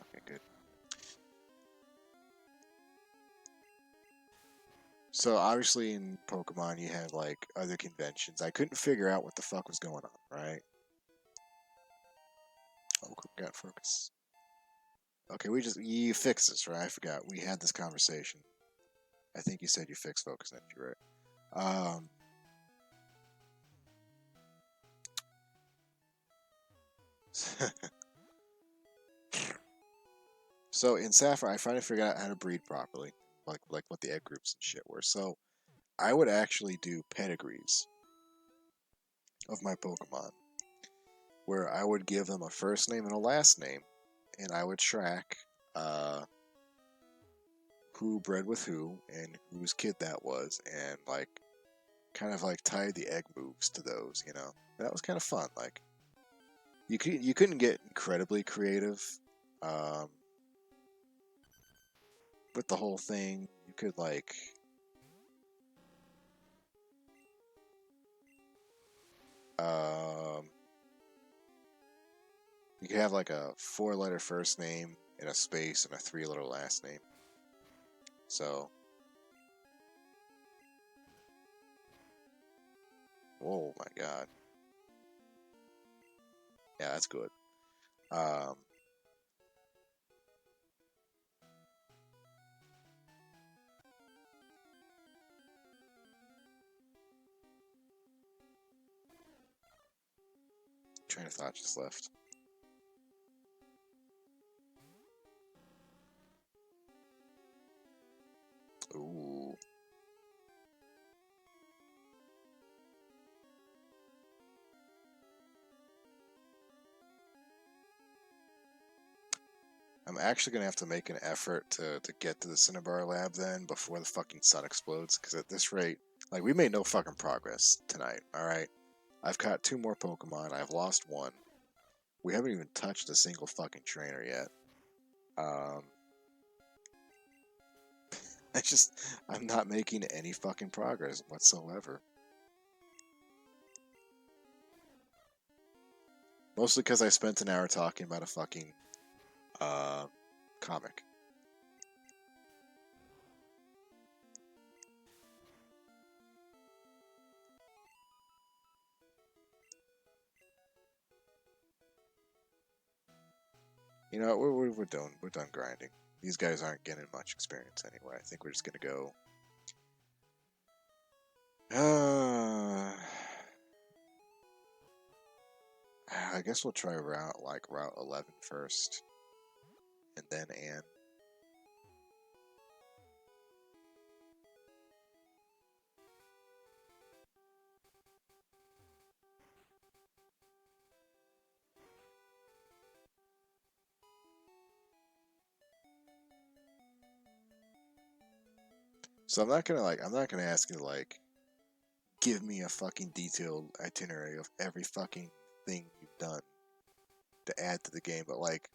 Okay, good. So obviously in Pokemon you have like other conventions. I couldn't figure out what the fuck was going on, right? Oh, got focus. Okay, you fixed this, right? I forgot we had this conversation. I think you said you fixed focus energy, right? So in Sapphire, I finally figured out how to breed properly, like what the egg groups and shit were. So I would actually do pedigrees of my Pokemon, where I would give them a first name and a last name, and I would track uh, who bred with who and whose kid that was, and like kind of like tie the egg moves to those. You know, that was kind of fun. Like You couldn't get incredibly creative um, with the whole thing. You could like um, you could have like a 4-letter first name and a space and a 3-letter last name. So, oh my god, yeah, that's good. Um, Train of thought just left. Ooh. I'm actually gonna have to make an effort to get to the Cinnabar lab then before the fucking sun explodes, because at this rate, like, we made no fucking progress tonight, alright? I've caught 2 more Pokemon, I've lost 1. We haven't even touched a single fucking trainer yet. Um, I'm not making any fucking progress whatsoever. Mostly because I spent an hour talking about a fucking, comic. You know, we're done. We're done grinding. These guys aren't getting much experience anyway. I think we're just gonna go. I guess we'll try Route 11 first, and then Ann. So I'm not gonna ask you to like give me a fucking detailed itinerary of every fucking thing you've done to add to the game, but like,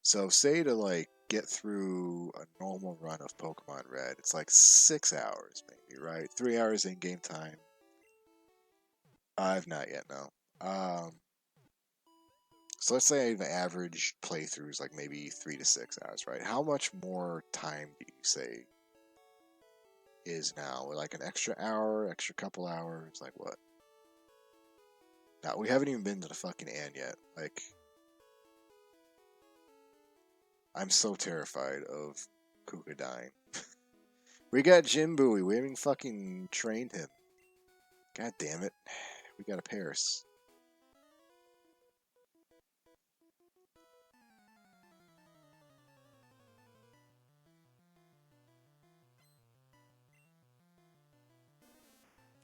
so say to like get through a normal run of Pokemon Red, it's like 6 hours maybe, right? 3 hours in game time. I've not yet, no. So let's say the average playthrough is like maybe 3 to 6 hours, right? How much more time do you say is now? Like an extra hour, extra couple hours, like what? Now we haven't even been to the fucking end yet. Like, I'm so terrified of Kuka dying. We got Jimbui. We haven't fucking trained him. God damn it. We got a Paris.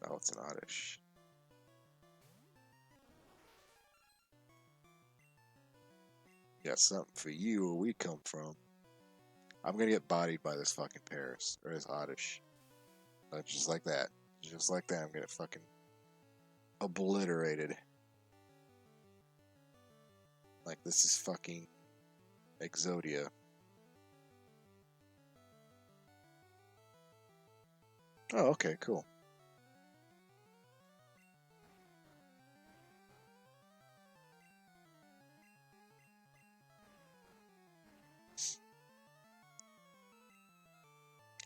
Oh, it's an Oddish. Got something for you where we come from. I'm gonna get bodied by this fucking Paris. Or this Oddish. Just like that. Just like that, I'm gonna fucking obliterated. Like, this is fucking Exodia. Oh, okay, cool.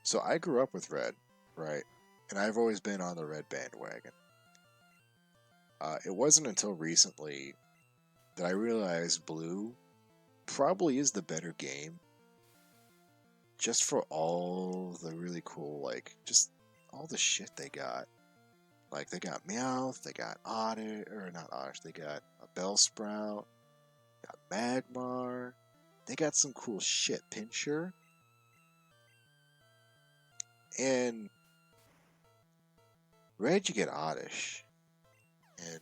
So I grew up with Red, right? And I've always been on the Red bandwagon. It wasn't until recently that I realized Blue probably is the better game, just for all the really cool, like, just all the shit they got. Like, they got Meowth, they got Oddish, or not Oddish, they got a Bellsprout, got Magmar, they got some cool shit, Pinscher, and Red you get Oddish, and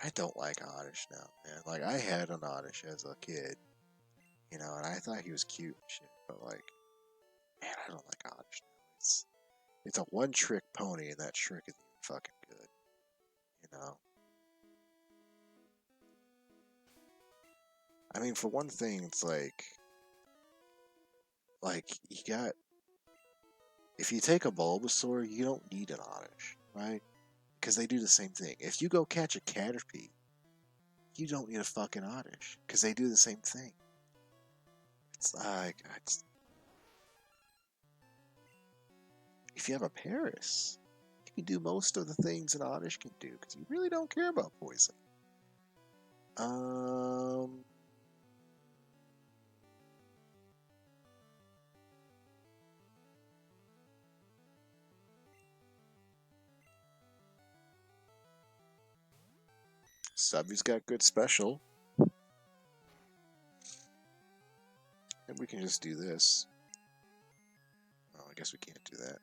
I don't like Oddish now, man. Like, I had an Oddish as a kid, you know, and I thought he was cute and shit, but like, man, I don't like Oddish now. It's a one-trick pony, and that trick isn't even fucking good, you know? I mean, for one thing, it's like you got. If you take a Bulbasaur, you don't need an Oddish, right? Because they do the same thing. If you go catch a Caterpie, you don't need a fucking Oddish because they do the same thing. It's like if you have a Paris, you can do most of the things an Oddish can do because you really don't care about poison. Subby's got good special. And we can just do this. Oh, I guess we can't do that.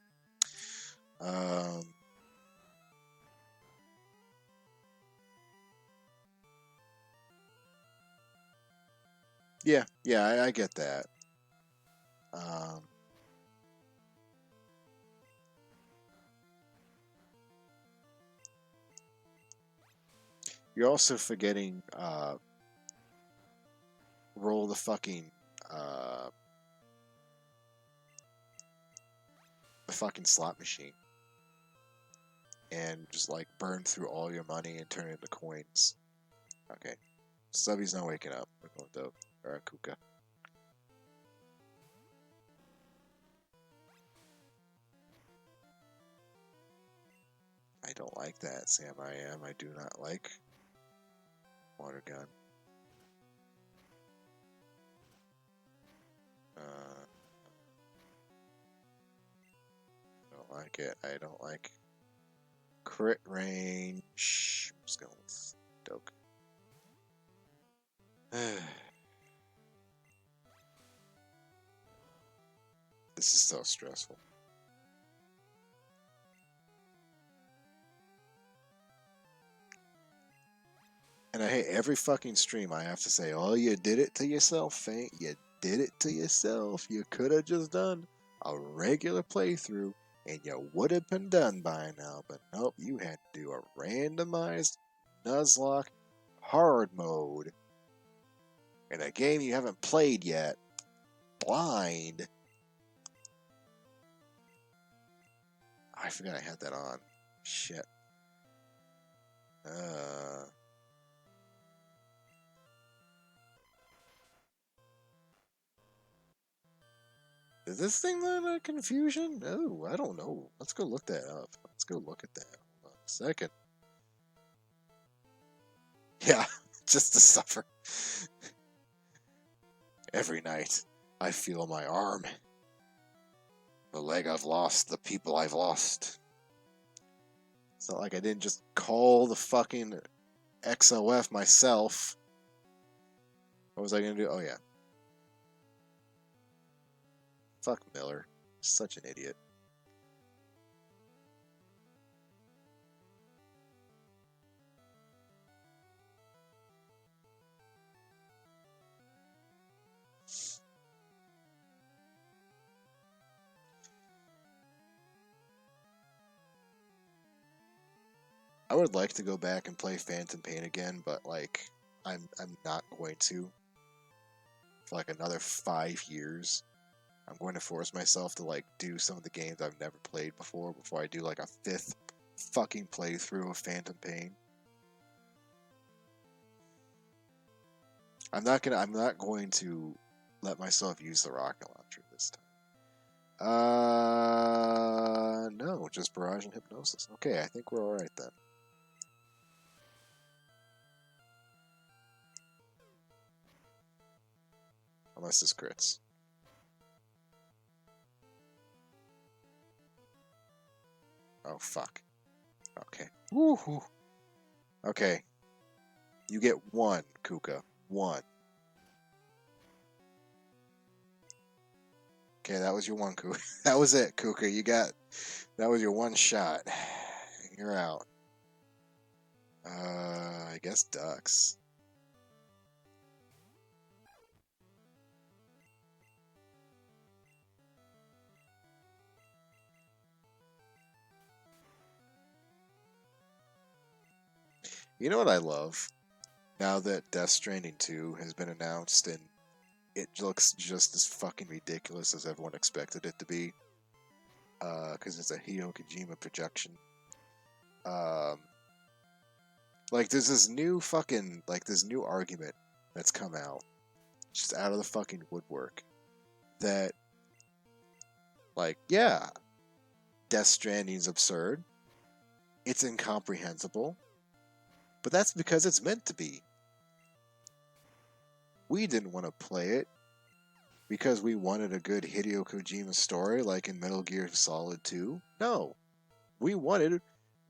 Yeah, I get that. You're also forgetting, roll the fucking, the fucking slot machine. And just, like, burn through all your money and turn it into coins. Okay. Subby's not waking up. We're going to Kuka. I don't like that, Sam. I do not like water gun. I don't like it. I don't like crit range. I'm just going with Doke. This is so stressful. And I hate every fucking stream I have to say, oh, you did it to yourself, Faint. You did it to yourself. You could have just done a regular playthrough and you would have been done by now. But nope, you had to do a randomized Nuzlocke hard mode in a game you haven't played yet. Blind. I forgot I had that on. Shit. Is this thing the confusion? Oh, I don't know. Let's go look that up. Let's go look at that. Hold on a second. Yeah, just to suffer. Every night, I feel my arm. The leg I've lost, the people I've lost. It's not like I didn't just call the fucking XOF myself. What was I gonna do? Oh, yeah. Fuck Miller. Such an idiot. I would like to go back and play Phantom Pain again, but like I'm not going to for like another 5 years. I'm going to force myself to like do some of the games I've never played before I do like a 5th fucking playthrough of Phantom Pain. I'm not going to let myself use the rocket launcher this time. No, just Barrage and Hypnosis. Okay, I think we're alright then. Unless this crits. Oh, fuck. Okay. Woohoo. Okay. You get 1, Kuka. 1. Okay, that was your 1, Kuka. That was it, Kuka. That was your 1 shot. You're out. I guess ducks. You know what I love? now that Death Stranding 2 has been announced and it looks just as fucking ridiculous as everyone expected it to be, because it's a Hideo Kojima projection. Like, there's this new fucking, like, this new argument that's come out, just out of the fucking woodwork, that, like, yeah, Death Stranding's absurd, it's incomprehensible, but that's because it's meant to be. We didn't want to play it because we wanted a good Hideo Kojima story like in Metal Gear Solid 2. No. We wanted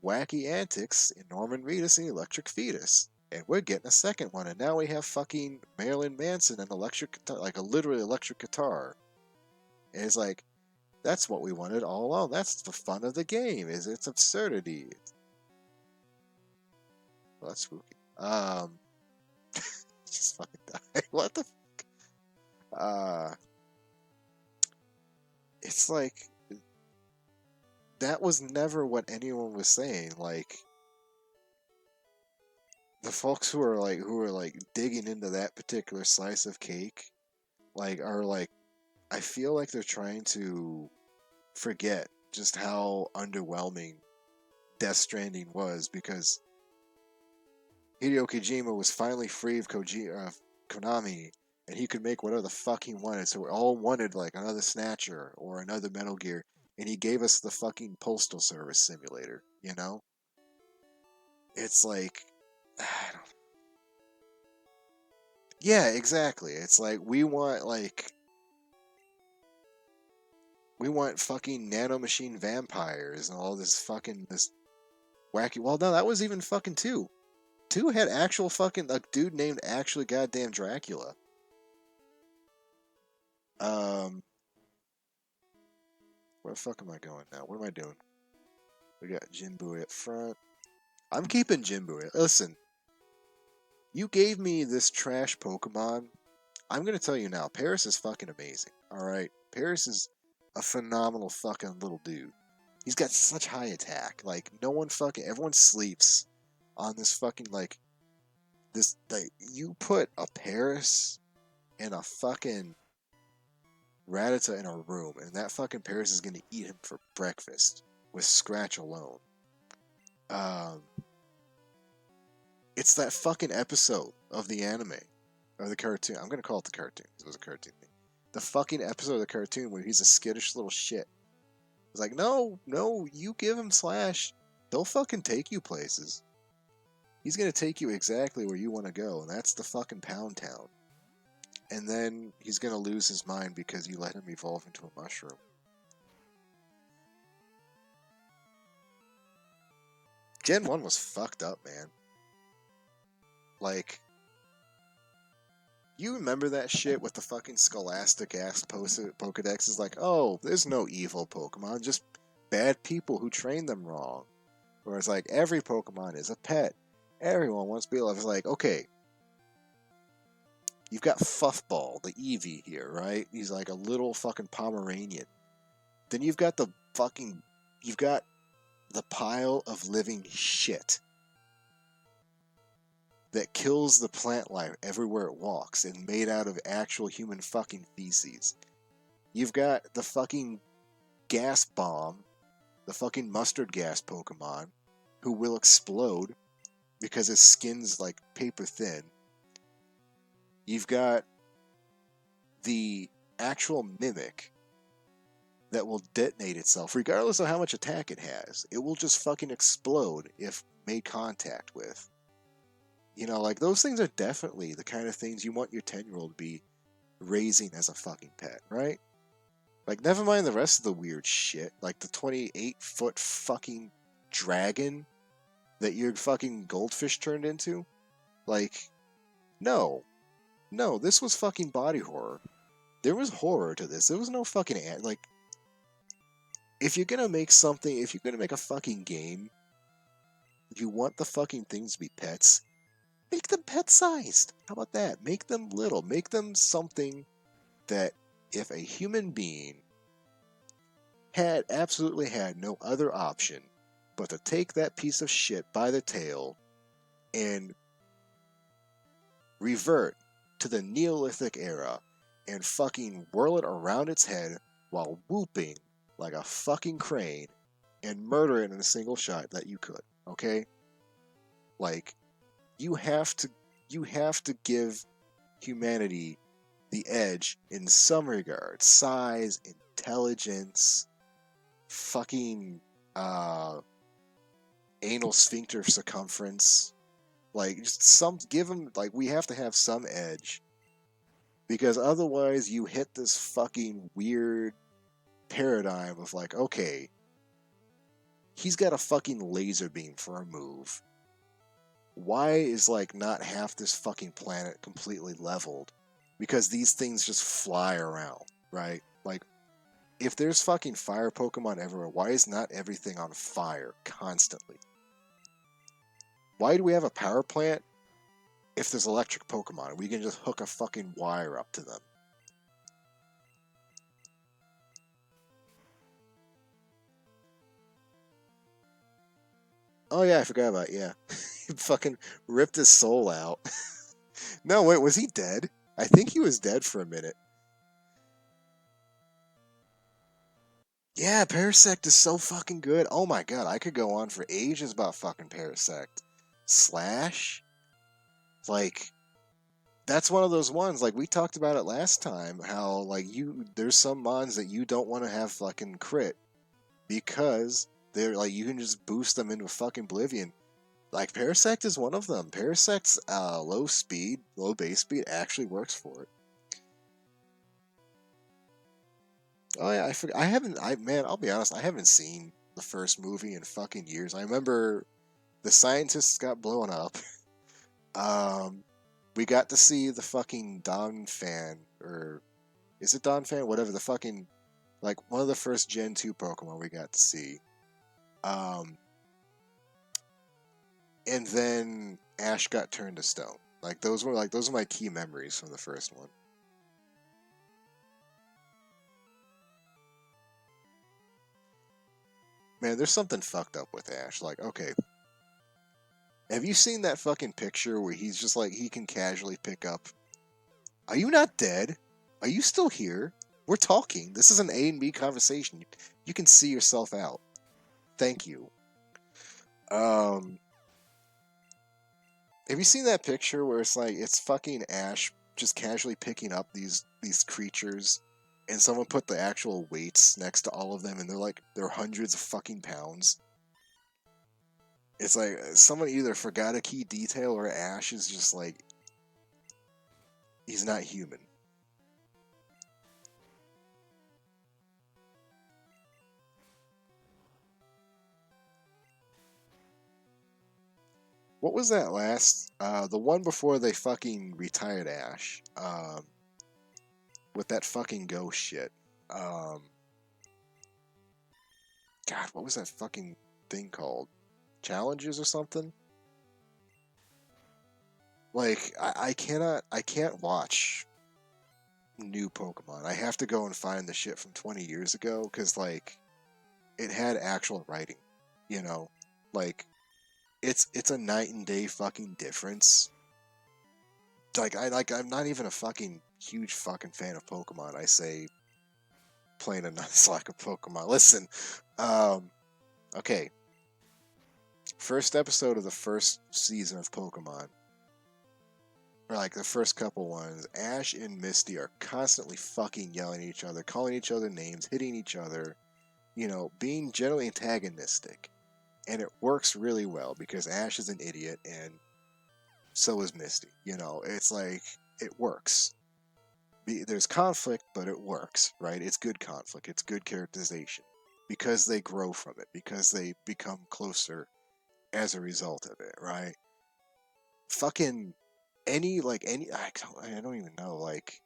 wacky antics in Norman Reedus and the Electric Fetus. And we're getting a second one, and now we have fucking Marilyn Manson and electric guitar, like a literally electric guitar. And it's like, that's what we wanted all along. That's the fun of the game, is its absurdity. Well, that's spooky. Just fucking die. What the fuck? It's like, that was never what anyone was saying. Like, the folks who are like digging into that particular slice of cake, like, are like, I feel like they're trying to forget just how underwhelming Death Stranding was, because Hideo Kojima was finally free of Konami, and he could make whatever the fuck he wanted. So we all wanted like another Snatcher or another Metal Gear, and he gave us the fucking Postal Service simulator. You know, it's like, I don't. Yeah, exactly. It's like we want fucking nanomachine vampires and all this fucking this wacky. Well, no, that was even fucking 2. 2 had actual fucking a dude named actually goddamn Dracula. Where the fuck am I going now? What am I doing? We got Jinbui up front. I'm keeping Jinbui. Listen, you gave me this trash Pokemon. I'm gonna tell you now, Paris is fucking amazing. Alright? Paris is a phenomenal fucking little dude. He's got such high attack. Like, no one fucking. Everyone sleeps on this fucking, like. This. Like, you put a Paris and a fucking Rattata in a room, and that fucking Paris is gonna eat him for breakfast with Scratch alone. It's that fucking episode of the anime. Or the cartoon. I'm gonna call it the cartoon, because it was a cartoon thing. The fucking episode of the cartoon where he's a skittish little shit. It's like, no, you give him Slash, he'll fucking take you places. He's gonna take you exactly where you want to go, and that's the fucking Pound Town. And then he's gonna lose his mind because you let him evolve into a mushroom. Gen 1 was fucked up, man. Like, you remember that shit with the fucking scholastic ass Pokedex? Is like, oh, there's no evil Pokemon, just bad people who train them wrong. Whereas, like, every Pokemon is a pet. Everyone wants to be loved. It's like, okay, you've got Fuffball, the Eevee here, right? He's like a little fucking Pomeranian. Then you've got the pile of living shit that kills the plant life everywhere it walks and made out of actual human fucking feces. You've got the fucking gas bomb, the fucking mustard gas Pokemon, who will explode because his skin's like paper thin. You've got the actual Mimic that will detonate itself regardless of how much attack it has. It will just fucking explode if made contact with. You know, like, those things are definitely the kind of things you want your 10-year-old to be raising as a fucking pet, right? Like, never mind the rest of the weird shit, like the 28-foot fucking dragon that your fucking goldfish turned into. Like, no, this was fucking body horror. There was horror to this. There was no fucking like, if you're gonna make a fucking game, you want the fucking things to be pets. Make them pet-sized. How about that? Make them little. Make them something that if a human being had absolutely had no other option but to take that piece of shit by the tail and revert to the Neolithic era and fucking whirl it around its head while whooping like a fucking crane and murder it in a single shot that you could, okay? Like, you have to you have to give humanity the edge in some regard. Size, intelligence, fucking anal sphincter circumference. Like, just some, give them, like, we have to have some edge. Because otherwise, you hit this fucking weird paradigm of, like, okay, he's got a fucking laser beam for a move. Why is, like, not half this fucking planet completely leveled? Because these things just fly around, right? Like, if there's fucking fire Pokemon everywhere, why is not everything on fire constantly? Why do we have a power plant if there's electric Pokemon? We can just hook a fucking wire up to them. Oh yeah, I forgot about it, yeah. He fucking ripped his soul out. No, wait, was he dead? I think he was dead for a minute. Yeah, Parasect is so fucking good. Oh my god, I could go on for ages about fucking Parasect. Slash? Like, that's one of those ones, like, we talked about it last time, how, like, there's some mons that you don't want to have fucking crit, because they're, like, you can just boost them into fucking oblivion. Like, Parasect is one of them. Parasect's low base speed actually works for it. Oh yeah, I forgot. Man, I'll be honest, I haven't seen the first movie in fucking years. I remember the scientists got blown up. Um, we got to see the fucking Don Fan, or is it Don Fan? Whatever, the fucking, like, one of the first Gen 2 Pokemon we got to see. Um, and then Ash got turned to stone. Those are my key memories from the first one. Man, there's something fucked up with Ash. Like, okay, have you seen that fucking picture where he's just like, he can casually pick up, "Are you not dead? Are you still here? We're talking. This is an A and B conversation. You can see yourself out. Thank you." Um, have you seen that picture where it's like, it's fucking Ash just casually picking up these creatures, and someone put the actual weights next to all of them, and they're hundreds of fucking pounds. It's like someone either forgot a key detail, or Ash is just like, he's not human. What was that last? The one before they fucking retired Ash. With that fucking ghost shit. Um, God, what was that fucking thing called? Challenges or something? Like, I can't watch new Pokemon. I have to go and find the shit from 20 years ago, because, like, it had actual writing, you know? Like, it's a night and day fucking difference. I'm not even a fucking huge fucking fan of Pokemon. I say plain and nice like a Pokemon. Listen, um, okay. First episode of the first season of Pokemon, or like the first couple ones, Ash and Misty are constantly fucking yelling at each other, calling each other names, hitting each other, being generally antagonistic. And it works really well because Ash is an idiot and so is Misty. It's like, it works. There's conflict, but it works, right? It's good conflict, it's good characterization. Because they grow from it, because they become closer as a result of it, right? Fucking I don't even know, like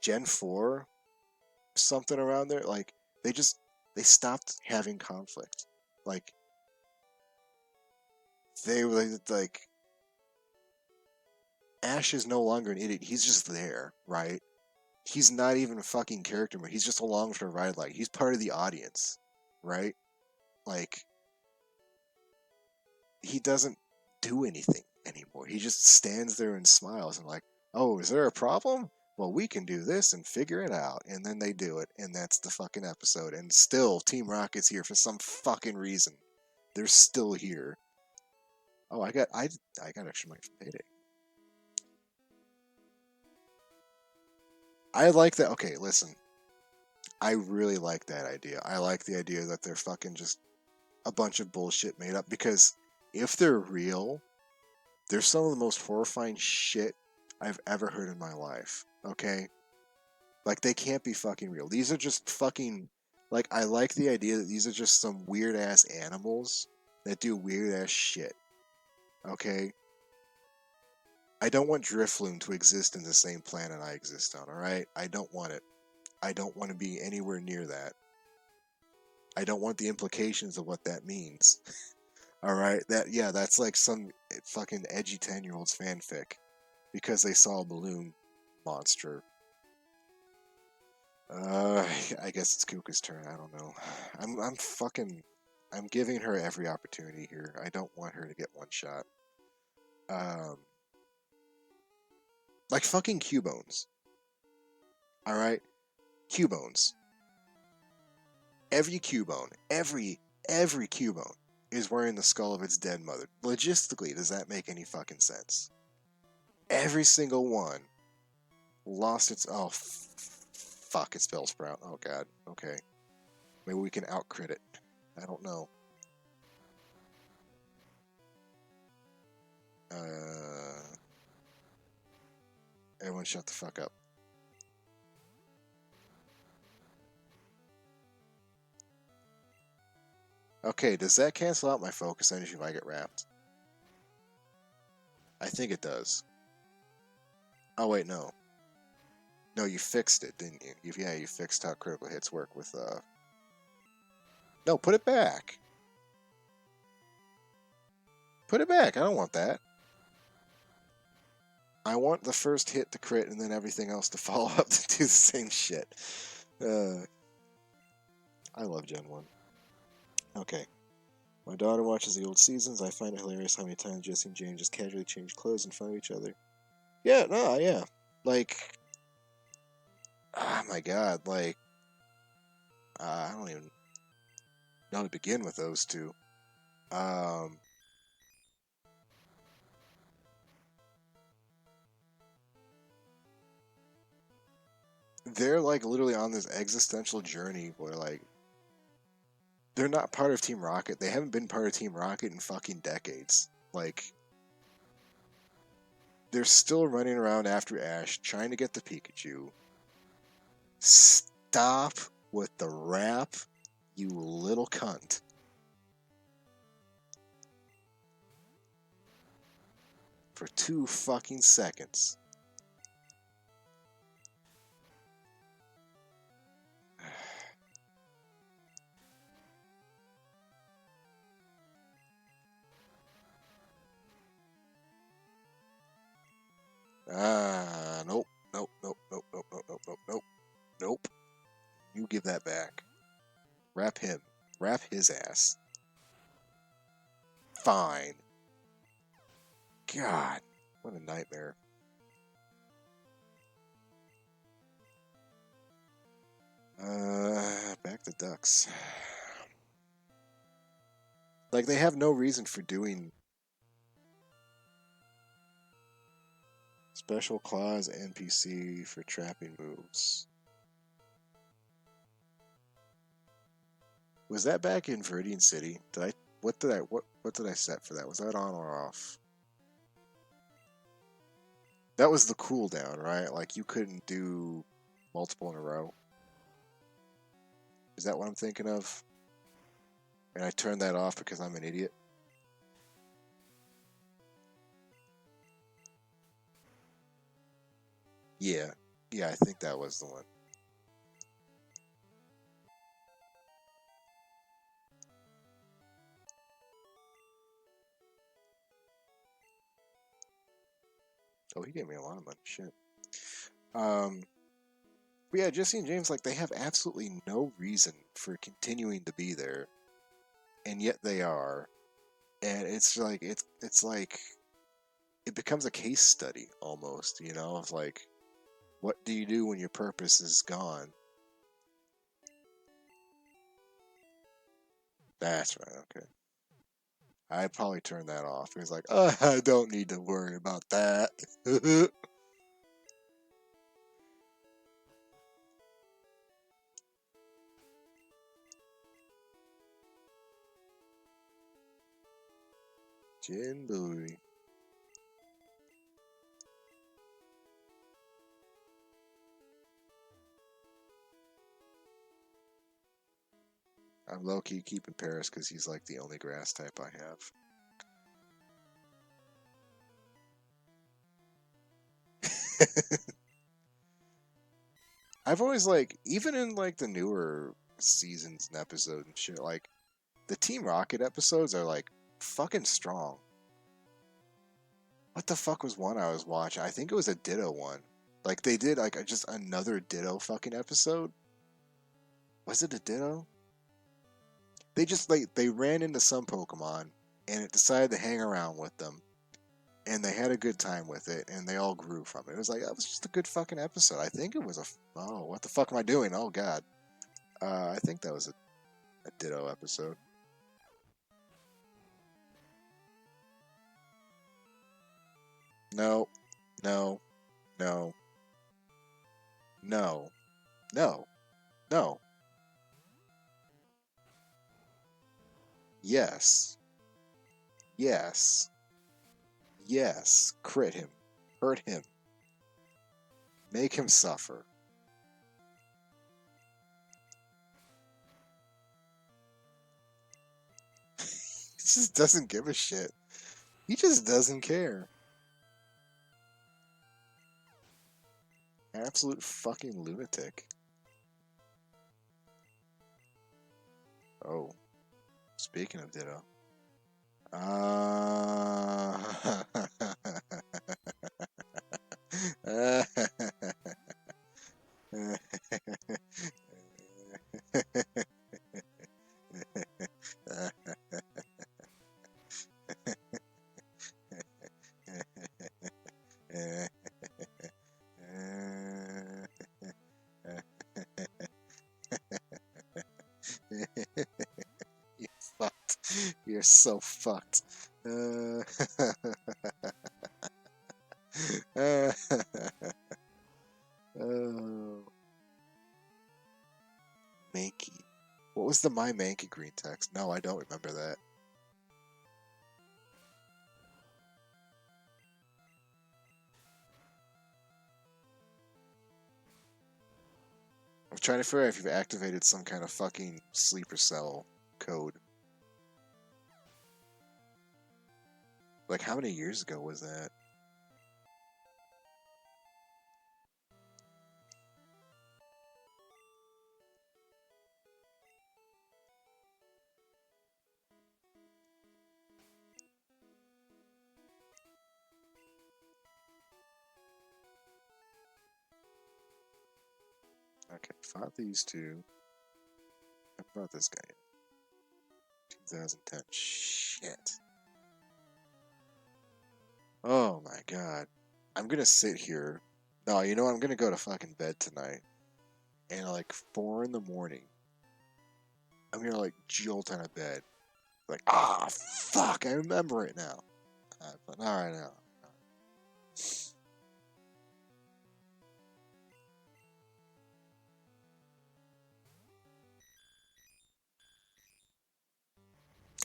Gen 4, something around there, like they just they stopped having conflict. Like they were like, Ash is no longer an idiot, he's just there, right? He's not even a fucking character, but he's just along for the ride, like he's part of the audience, right? Like, he doesn't do anything. anymore. He just stands there and smiles and like, oh, is there a problem? Well, we can do this and figure it out. And then they do it, and that's the fucking episode. And still, Team Rocket's here for some fucking reason. They're still here. Oh, I got extra money from Payday. I like that. Okay, listen. I really like that idea. I like the idea that they're fucking just a bunch of bullshit made up, because if they're real, they're some of the most horrifying shit I've ever heard in my life. Okay? Like, they can't be fucking real. These are just fucking... Like, I like the idea that these are just some weird-ass animals that do weird-ass shit. Okay? I don't want Drifloon to exist in the same planet I exist on, alright? I don't want it. I don't want to be anywhere near that. I don't want the implications of what that means. Alright? That's like some fucking edgy 10-year-old's fanfic. Because they saw a balloon monster. I guess it's Kuka's turn. I don't know. I'm giving her every opportunity here. I don't want her to get one shot. Like fucking Cubones. Alright? Cubones. Every Cubone, every Cubone is wearing the skull of its dead mother. Logistically, does that make any fucking sense? Every single one lost its... Oh, fuck, it's Bellsprout. Oh, God. Okay. Maybe we can out-crit it. I don't know. Everyone shut the fuck up. Okay, does that cancel out my focus energy if I get wrapped? I think it does. Oh, wait, no. No, you fixed it, didn't you? You fixed how critical hits work with, No, put it back! Put it back! I don't want that. I want the first hit to crit and then everything else to follow up to do the same shit. I love Gen 1. Okay. My daughter watches the old seasons. I find it hilarious how many times Jesse and Jane just casually change clothes in front of each other. Yeah, no, yeah. Like... Oh my god, like... I don't even know how to begin with those two. They're like literally on this existential journey where like they're not part of Team Rocket. They haven't been part of Team Rocket in fucking decades. Like they're still running around after Ash trying to get the Pikachu. Stop with the rap, you little cunt. For 2 fucking seconds. Nope. Nope. You give that back. Wrap him. Wrap his ass. Fine. God, what a nightmare. Back to Ducks. Like, they have no reason for doing special clause NPC for trapping moves. Was that back in Viridian City? What did I set for that? Was that on or off? That was the cooldown, right? Like you couldn't do multiple in a row. Is that what I'm thinking of? And I turned that off because I'm an idiot. Yeah, I think that was the one. Oh, he gave me a lot of money. Shit. But yeah, Jesse and James, like, they have absolutely no reason for continuing to be there, and yet they are. And it's like, it becomes a case study almost, you know, of like, what do you do when your purpose is gone? That's right, okay. I'd probably turn that off. He's like, oh, I don't need to worry about that. Jin Bui. I'm low-key keeping Paris because he's like the only grass type I have. I've always like, even in like the newer seasons and episodes and shit, like the Team Rocket episodes are like fucking strong. What the fuck was one I was watching? I think it was a Ditto one. Like they did like just another Ditto fucking episode. Was it a Ditto? They just like they ran into some Pokemon and it decided to hang around with them. And they had a good time with it, and they all grew from it. It was like that was just a good fucking episode. I think it was a. Oh, what the fuck am I doing? Oh god. I think that was a Ditto episode. No, no, no, no, no, no. Yes, yes, yes. Crit him, hurt him, make him suffer. He just doesn't give a shit. He just doesn't care. Absolute fucking lunatic. Oh, speaking of Ditto. Uh... You're fucked. You're so fucked. Oh, Mankey. What was the My Mankey green text? No, I don't remember that. I'm trying to figure out if you've activated some kind of fucking sleeper cell code. Like, how many years ago was that? Okay, fought these two. I fought this guy in 2010. Shit. Oh my god. I'm gonna sit here. No, you know what? I'm gonna go to fucking bed tonight. And like 4 in the morning, I'm gonna like jolt out of bed. Like, ah, fuck, I remember it now. But alright now.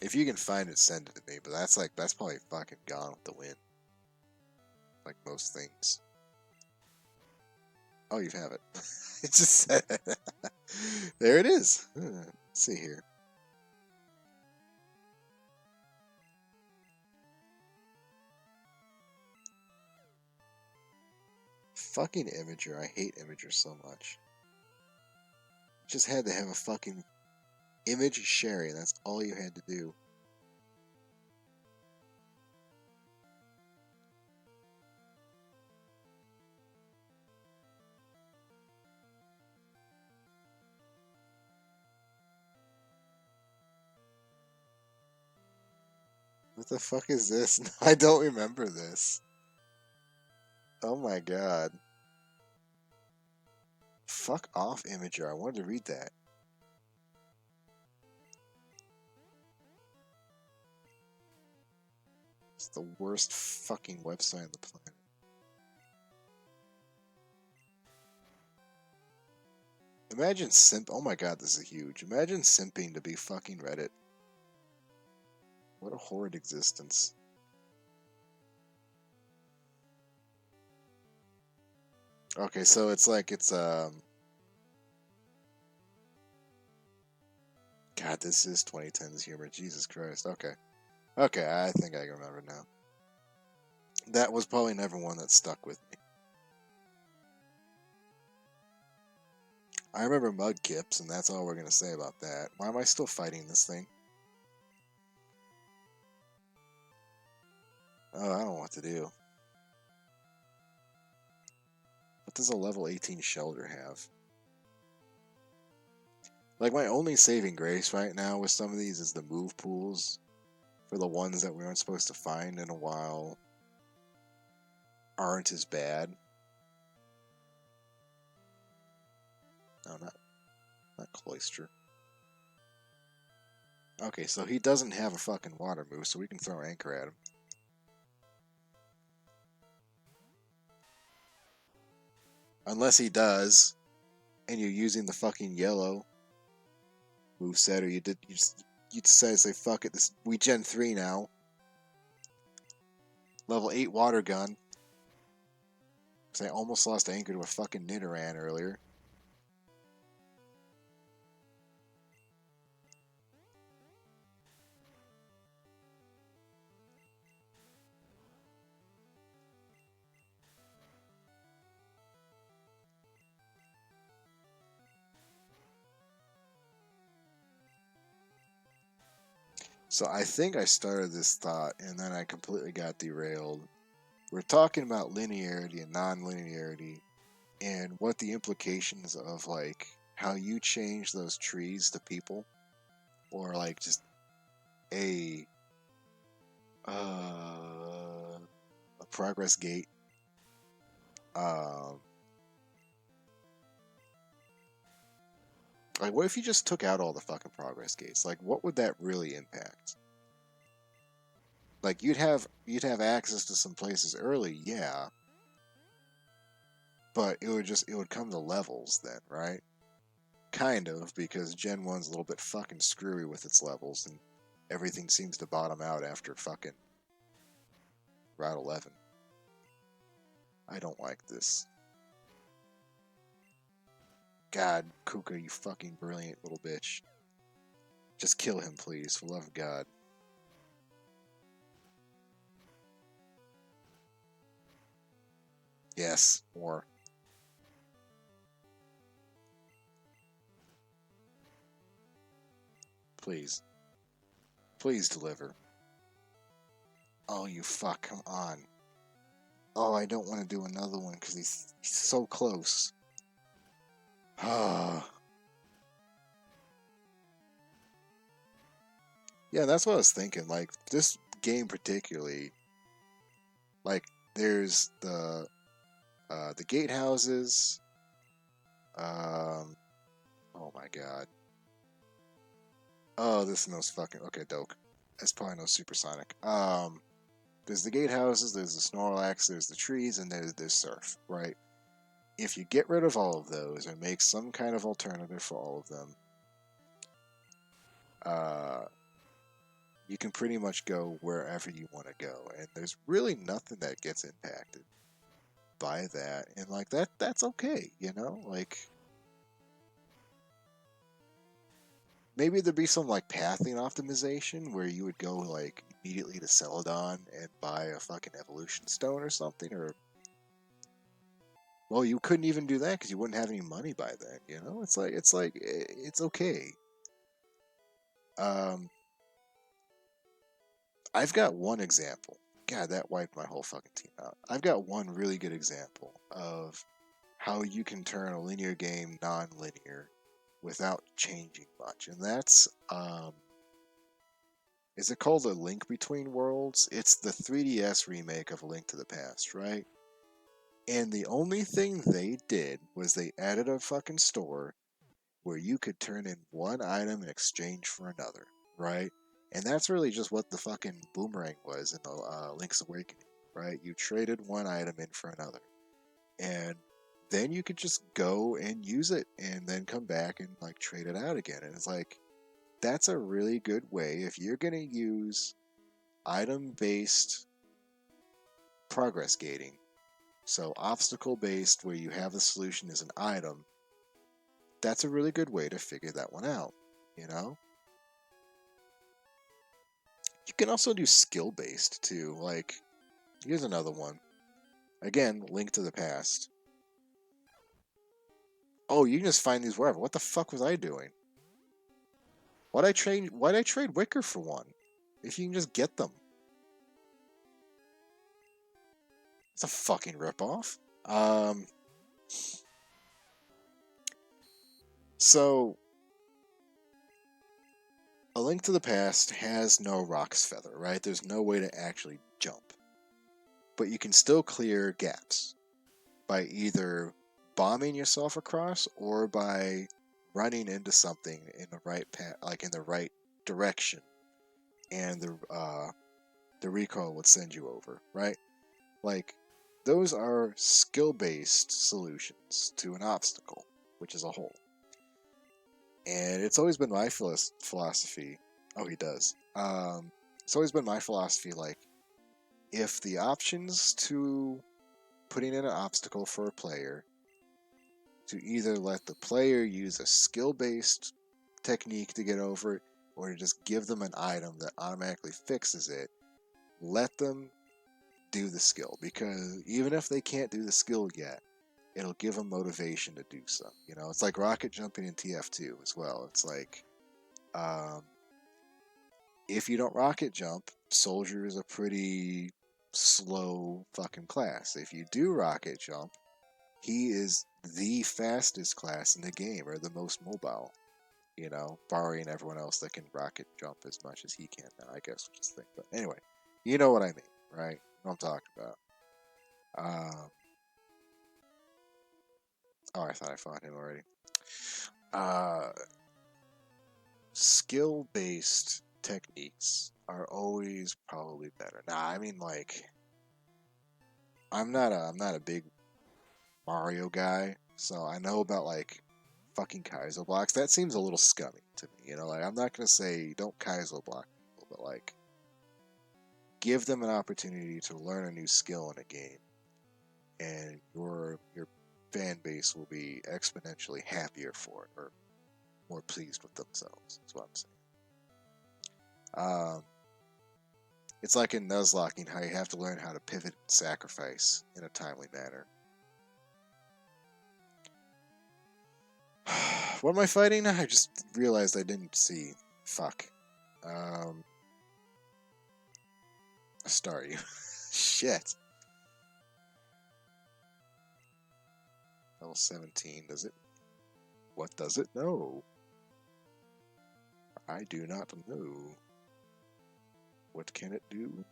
If you can find it, send it to me. But that's probably fucking gone with the wind. Like most things. Oh, you have it. It just said there it is. Let's see here. Fucking Imager. I hate Imager so much. Just had to have a fucking image sharing. That's all you had to do. What the fuck is this? I don't remember this. Oh my god. Fuck off, Imager. I wanted to read that. It's the worst fucking website on the planet. Imagine simp. Oh my god, this is huge. Imagine simping to be fucking Reddit. What a horrid existence. Okay, so it's like God, this is 2010's humor. Jesus Christ. Okay. Okay, I think I remember now. That was probably never one that stuck with me. I remember Mudkips, and that's all we're gonna say about that. Why am I still fighting this thing? Oh, I don't know what to do. What does a level 18 Shelter have? Like, my only saving grace right now with some of these is the move pools for the ones that we aren't supposed to find in a while aren't as bad. No, not Cloister. Okay, so he doesn't have a fucking water move, so we can throw Anchor at him. Unless he does, and you're using the fucking yellow moveset, or you decide to say fuck it. We Gen 3 now. Level 8 water gun. Because I almost lost Anchor to a fucking Nidoran earlier. So I think I started this thought, and then I completely got derailed. We're talking about linearity and non-linearity, and what the implications of, like, how you change those trees to people, or like just a a progress gate. Um, like, what if you just took out all the fucking progress gates? Like, what would that really impact? Like, you'd have access to some places early, yeah, but it would come to levels then, right? Kind of, because Gen 1's a little bit fucking screwy with its levels, and everything seems to bottom out after fucking Route 11. I don't like this. God, Kuka, you fucking brilliant little bitch. Just kill him, please, for the love of God. Yes, more. Please. Please deliver. Oh, you fuck, come on. Oh, I don't want to do another one because he's so close. Ah. Yeah, that's what I was thinking. Like, this game particularly, like, there's the gatehouses. Oh my god. Oh, this is no fucking okay, Doke. That's probably no supersonic. There's the gatehouses, there's the Snorlax, there's the trees, and there's Surf, right? If you get rid of all of those and make some kind of alternative for all of them, uh, you can pretty much go wherever you want to go, and there's really nothing that gets impacted by that, and like that's okay, you know, like maybe there'd be some like pathing optimization where you would go like immediately to Celadon and buy a fucking evolution stone or something, or well, you couldn't even do that because you wouldn't have any money by then, you know. It's okay. um I've got one example. God, that wiped my whole fucking team out. I've got one really good example of how you can turn a linear game non-linear without changing much, and that's is it called A Link Between Worlds? It's the 3DS remake of A Link to the Past, right? And the only thing they did was they added a fucking store where you could turn in one item in exchange for another, right? And that's really just what the fucking boomerang was in the Link's Awakening, right? You traded one item in for another. And then you could just go and use it and then come back and like trade it out again. And it's like, that's a really good way if you're going to use item based progress gating. So, obstacle based, where you have the solution as an item, that's a really good way to figure that one out, you know? You can also do skill based too. Like, here's another one. Again, Link to the Past. Oh, you can just find these wherever. What the fuck was I doing? Why'd I trade Wicker for one? If you can just get them. It's a fucking ripoff. So A Link to the Past has no Rock's Feather, right? There's no way to actually jump. But you can still clear gaps by either bombing yourself across or by running into something in the right path, like in the right direction, and the recoil would send you over, right? Like, those are skill-based solutions to an obstacle, which is a hole. And it's always been my philosophy. Oh, he does. It's always been my philosophy, like, if the options to putting in an obstacle for a player, to either let the player use a skill-based technique to get over it, or to just give them an item that automatically fixes it, let them do the skill. Because even if they can't do the skill yet, it'll give them motivation to do so. You know, it's like rocket jumping in TF2 as well. It's like, if you don't rocket jump, Soldier is a pretty slow fucking class. If you do rocket jump, he is the fastest class in the game, or the most mobile. You know, barring everyone else that can rocket jump as much as he can now, I guess, which is the thing. But anyway, you know what I mean, right? You know what I'm talking about. Oh, I thought I fought him already. Skill-based techniques are always probably better. Nah, I mean, like, I'm not a big Mario guy, so I know about like fucking Kaizo blocks. That seems a little scummy to me. You know, like, I'm not gonna say don't Kaizo block people, but like, give them an opportunity to learn a new skill in a game, and your fan base will be exponentially happier for it, or more pleased with themselves. That's what I'm saying. It's like in Nuzlocking, how you have to learn how to pivot and sacrifice in a timely manner. What am I fighting? I just realized I didn't see. Fuck. Start you. Shit. Level 17, does it? What does it know? I do not know. What can it do?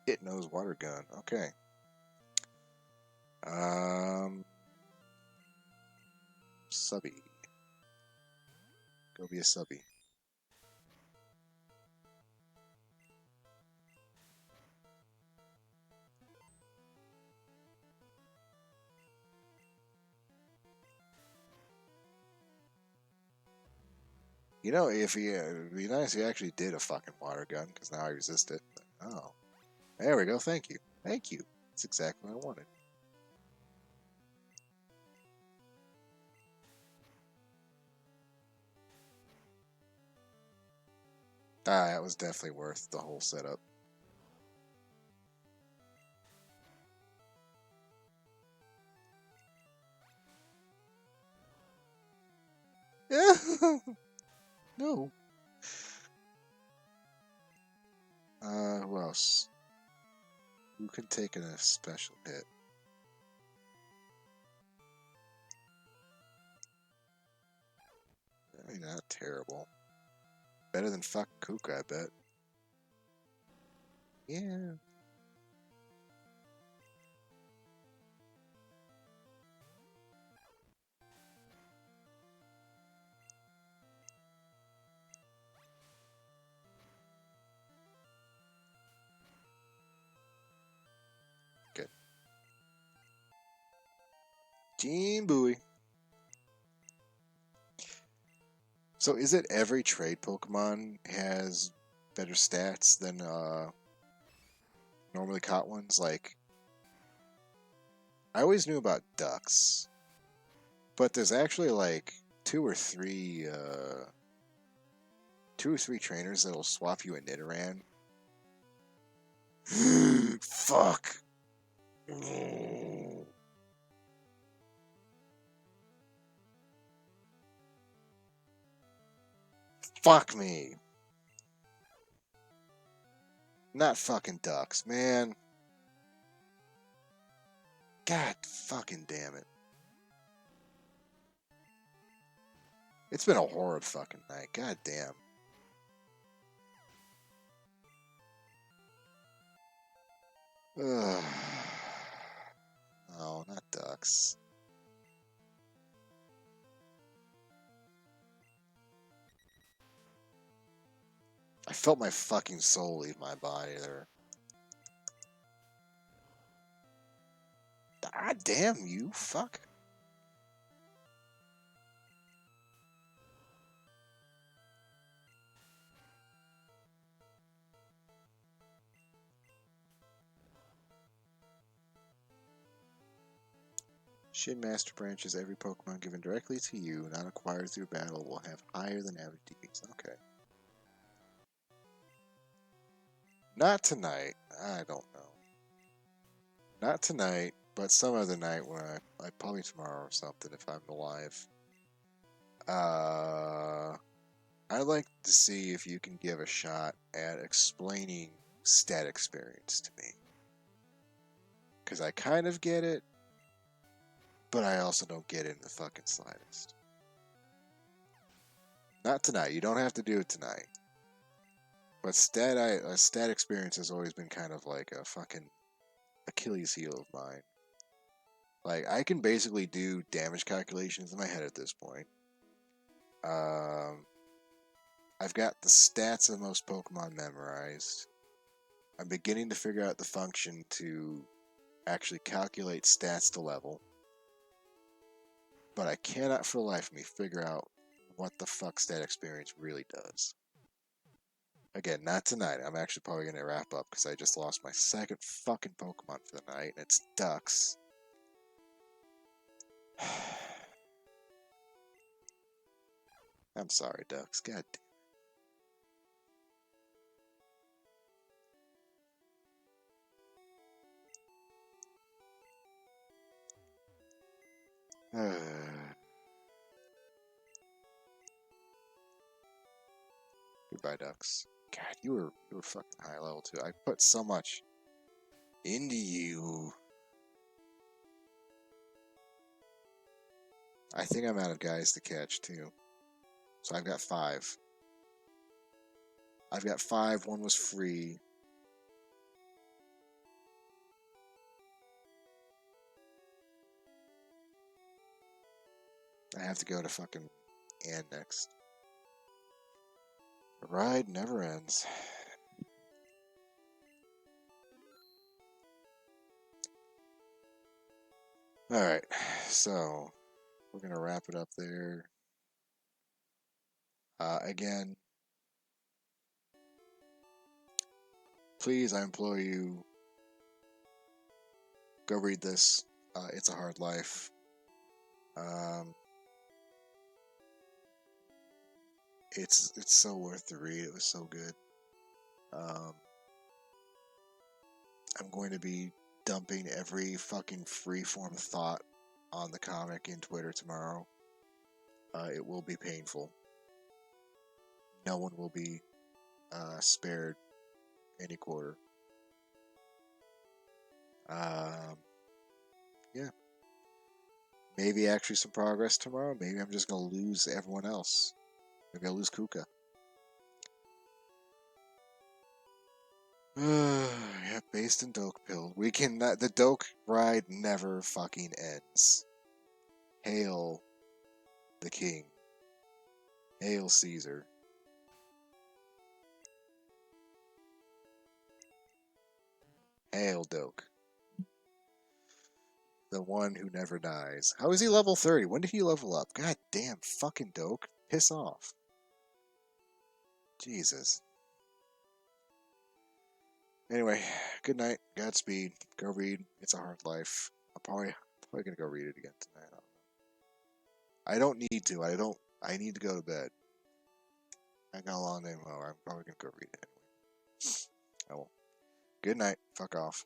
It knows water gun. Okay. Subby. Go be a subby. You know, if he, it'd be nice if he actually did a fucking water gun, because now I resist it. Oh. There we go, thank you. Thank you. That's exactly what I wanted. Ah, that was definitely worth the whole setup. No. Who else? Who can take a special hit? I mean, not terrible. Better than fuck Kuka, I bet. Yeah. Gene Buoy. So is it every trade Pokemon has better stats than normally caught ones? Like, I always knew about ducks, but there's actually like two or three trainers that'll swap you a Nidoran. Fuck. Fuck me. Not fucking ducks, man. God fucking damn it. It's been a horrid fucking night. God damn. Ugh. No, not ducks. I felt my fucking soul leave my body there. God damn you, fuck. Shin Master Branches, every Pokemon given directly to you, not acquired through battle, will have higher than average DPS. Okay. Not tonight. I don't know. Not tonight, but some other night when I probably tomorrow or something if I'm alive. I'd like to see if you can give a shot at explaining stat experience to me. Because I kind of get it, but I also don't get it in the fucking slightest. Not tonight. You don't have to do it tonight. But stat experience has always been kind of like a fucking Achilles heel of mine. Like, I can basically do damage calculations in my head at this point. I've got the stats of most Pokemon memorized. I'm beginning to figure out the function to actually calculate stats to level. But I cannot for the life of me figure out what the fuck stat experience really does. Again, not tonight. I'm actually probably going to wrap up because I just lost my second fucking Pokemon for the night, and it's ducks. I'm sorry, ducks. God damn. Goodbye, ducks. God, you were fucking high level too. I put so much into you. I think I'm out of guys to catch too. So I've got 5. I've got 5. One was free. I have to go to fucking Ann next. The ride never ends. Alright, so we're going to wrap it up there. Again, please, I implore you, go read this. It's a Hard Life. It's so worth the read. It was so good. I'm going to be dumping every fucking freeform thought on the comic in Twitter tomorrow. It will be painful. No one will be spared any quarter. Yeah. Maybe actually some progress tomorrow. Maybe I'm just going to lose everyone else. Maybe I'll lose Kuka. Yeah, based in Doke Pill. We can. The Doke ride never fucking ends. Hail the king. Hail Caesar. Hail Doke. The one who never dies. How is he level 30? When did he level up? God damn, fucking Doke. Piss off. Jesus. Anyway, good night. Godspeed. Go read. It's a hard life. I'm probably gonna go read it again tonight. I don't need to. I need to go to bed. I got a long day tomorrow. I'm probably gonna go read it anyway. Oh well. Good night. Fuck off.